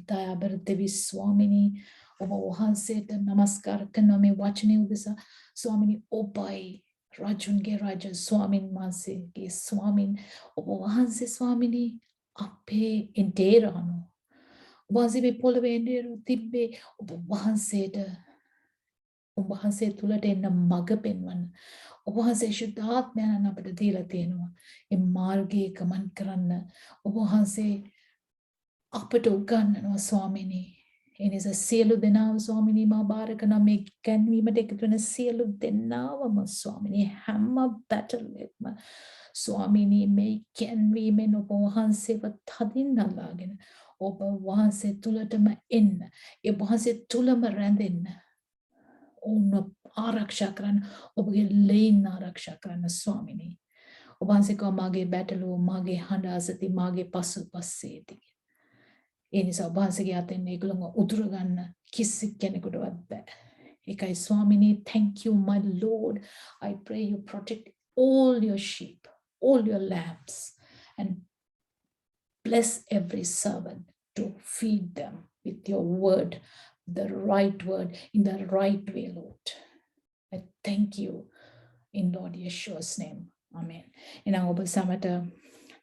දයාබර දෙවි ස්වාමිනී ඔබ වහන්සේට නමස්කාර කරන මේ වචනේ උදෙසා ස්වාමිනී ඔබයි රජුන්ගේ රජ ස්වාමින් වහන්සේගේ ස්වාමින් ඔබ වහන්සේ ස්වාමිනී අපේ එන්ටේරානු ඔබ වහන්සේ පොළවේ එන්ටේරු තිබ්බේ ඔබ වහන්සේ තුලට එන්න මඟ පෙන්වන්න ඔබ වහන්සේ ශුද්ධාත්මයන් අපිට දීලා තියෙනවා ඒ මාර්ගයේ ගමන් කරන්න ඔබ වහන්සේ අපට උගන්වනවා ස්වාමිනී එනිසා සියලු දෙනාම ස්වාමිනී මා බාර කරන මේ කැන්වීමට එකතු වෙන සියලු දෙනාම ස්වාමිනී හැම බැටල් එකම ස්වාමිනී මේ කැන්වීමෙන් ඔබ වහන්සේව තදින් අල්ලාගෙන ඔබ වහන්සේ තුලටම එන්න ඒ වහන්සේ තුලම රැඳෙන්න ඔවුන් ආරක්ෂා කරන්න ඔබගේ ලේන් ආරක්ෂා කරන්න ස්වාමිනී ඔබ වහන්සේ කව මාගේ බැටළුව මාගේ හඬ අසති මාගේ පසුපස්සේදී ඒ නිසා ඔබ වහන්සේගේ අතින් මේගොල්ලෝ උදුර ගන්න කිසි කෙනෙකුටවත් බෑ. ඒකයි ස්වාමිනී thank you my Lord. I pray you protect all your sheep, all your lambs and bless every servant to feed them with your word, the right word in the right way, Lord. I thank you in Lord Yeshua's name. Amen. එනම් ඔබ සමට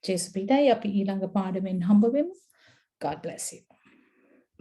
ජේසුස් පිටයි අපි ඊළඟ පාඩමෙන් හම්බ වෙමු. God bless you.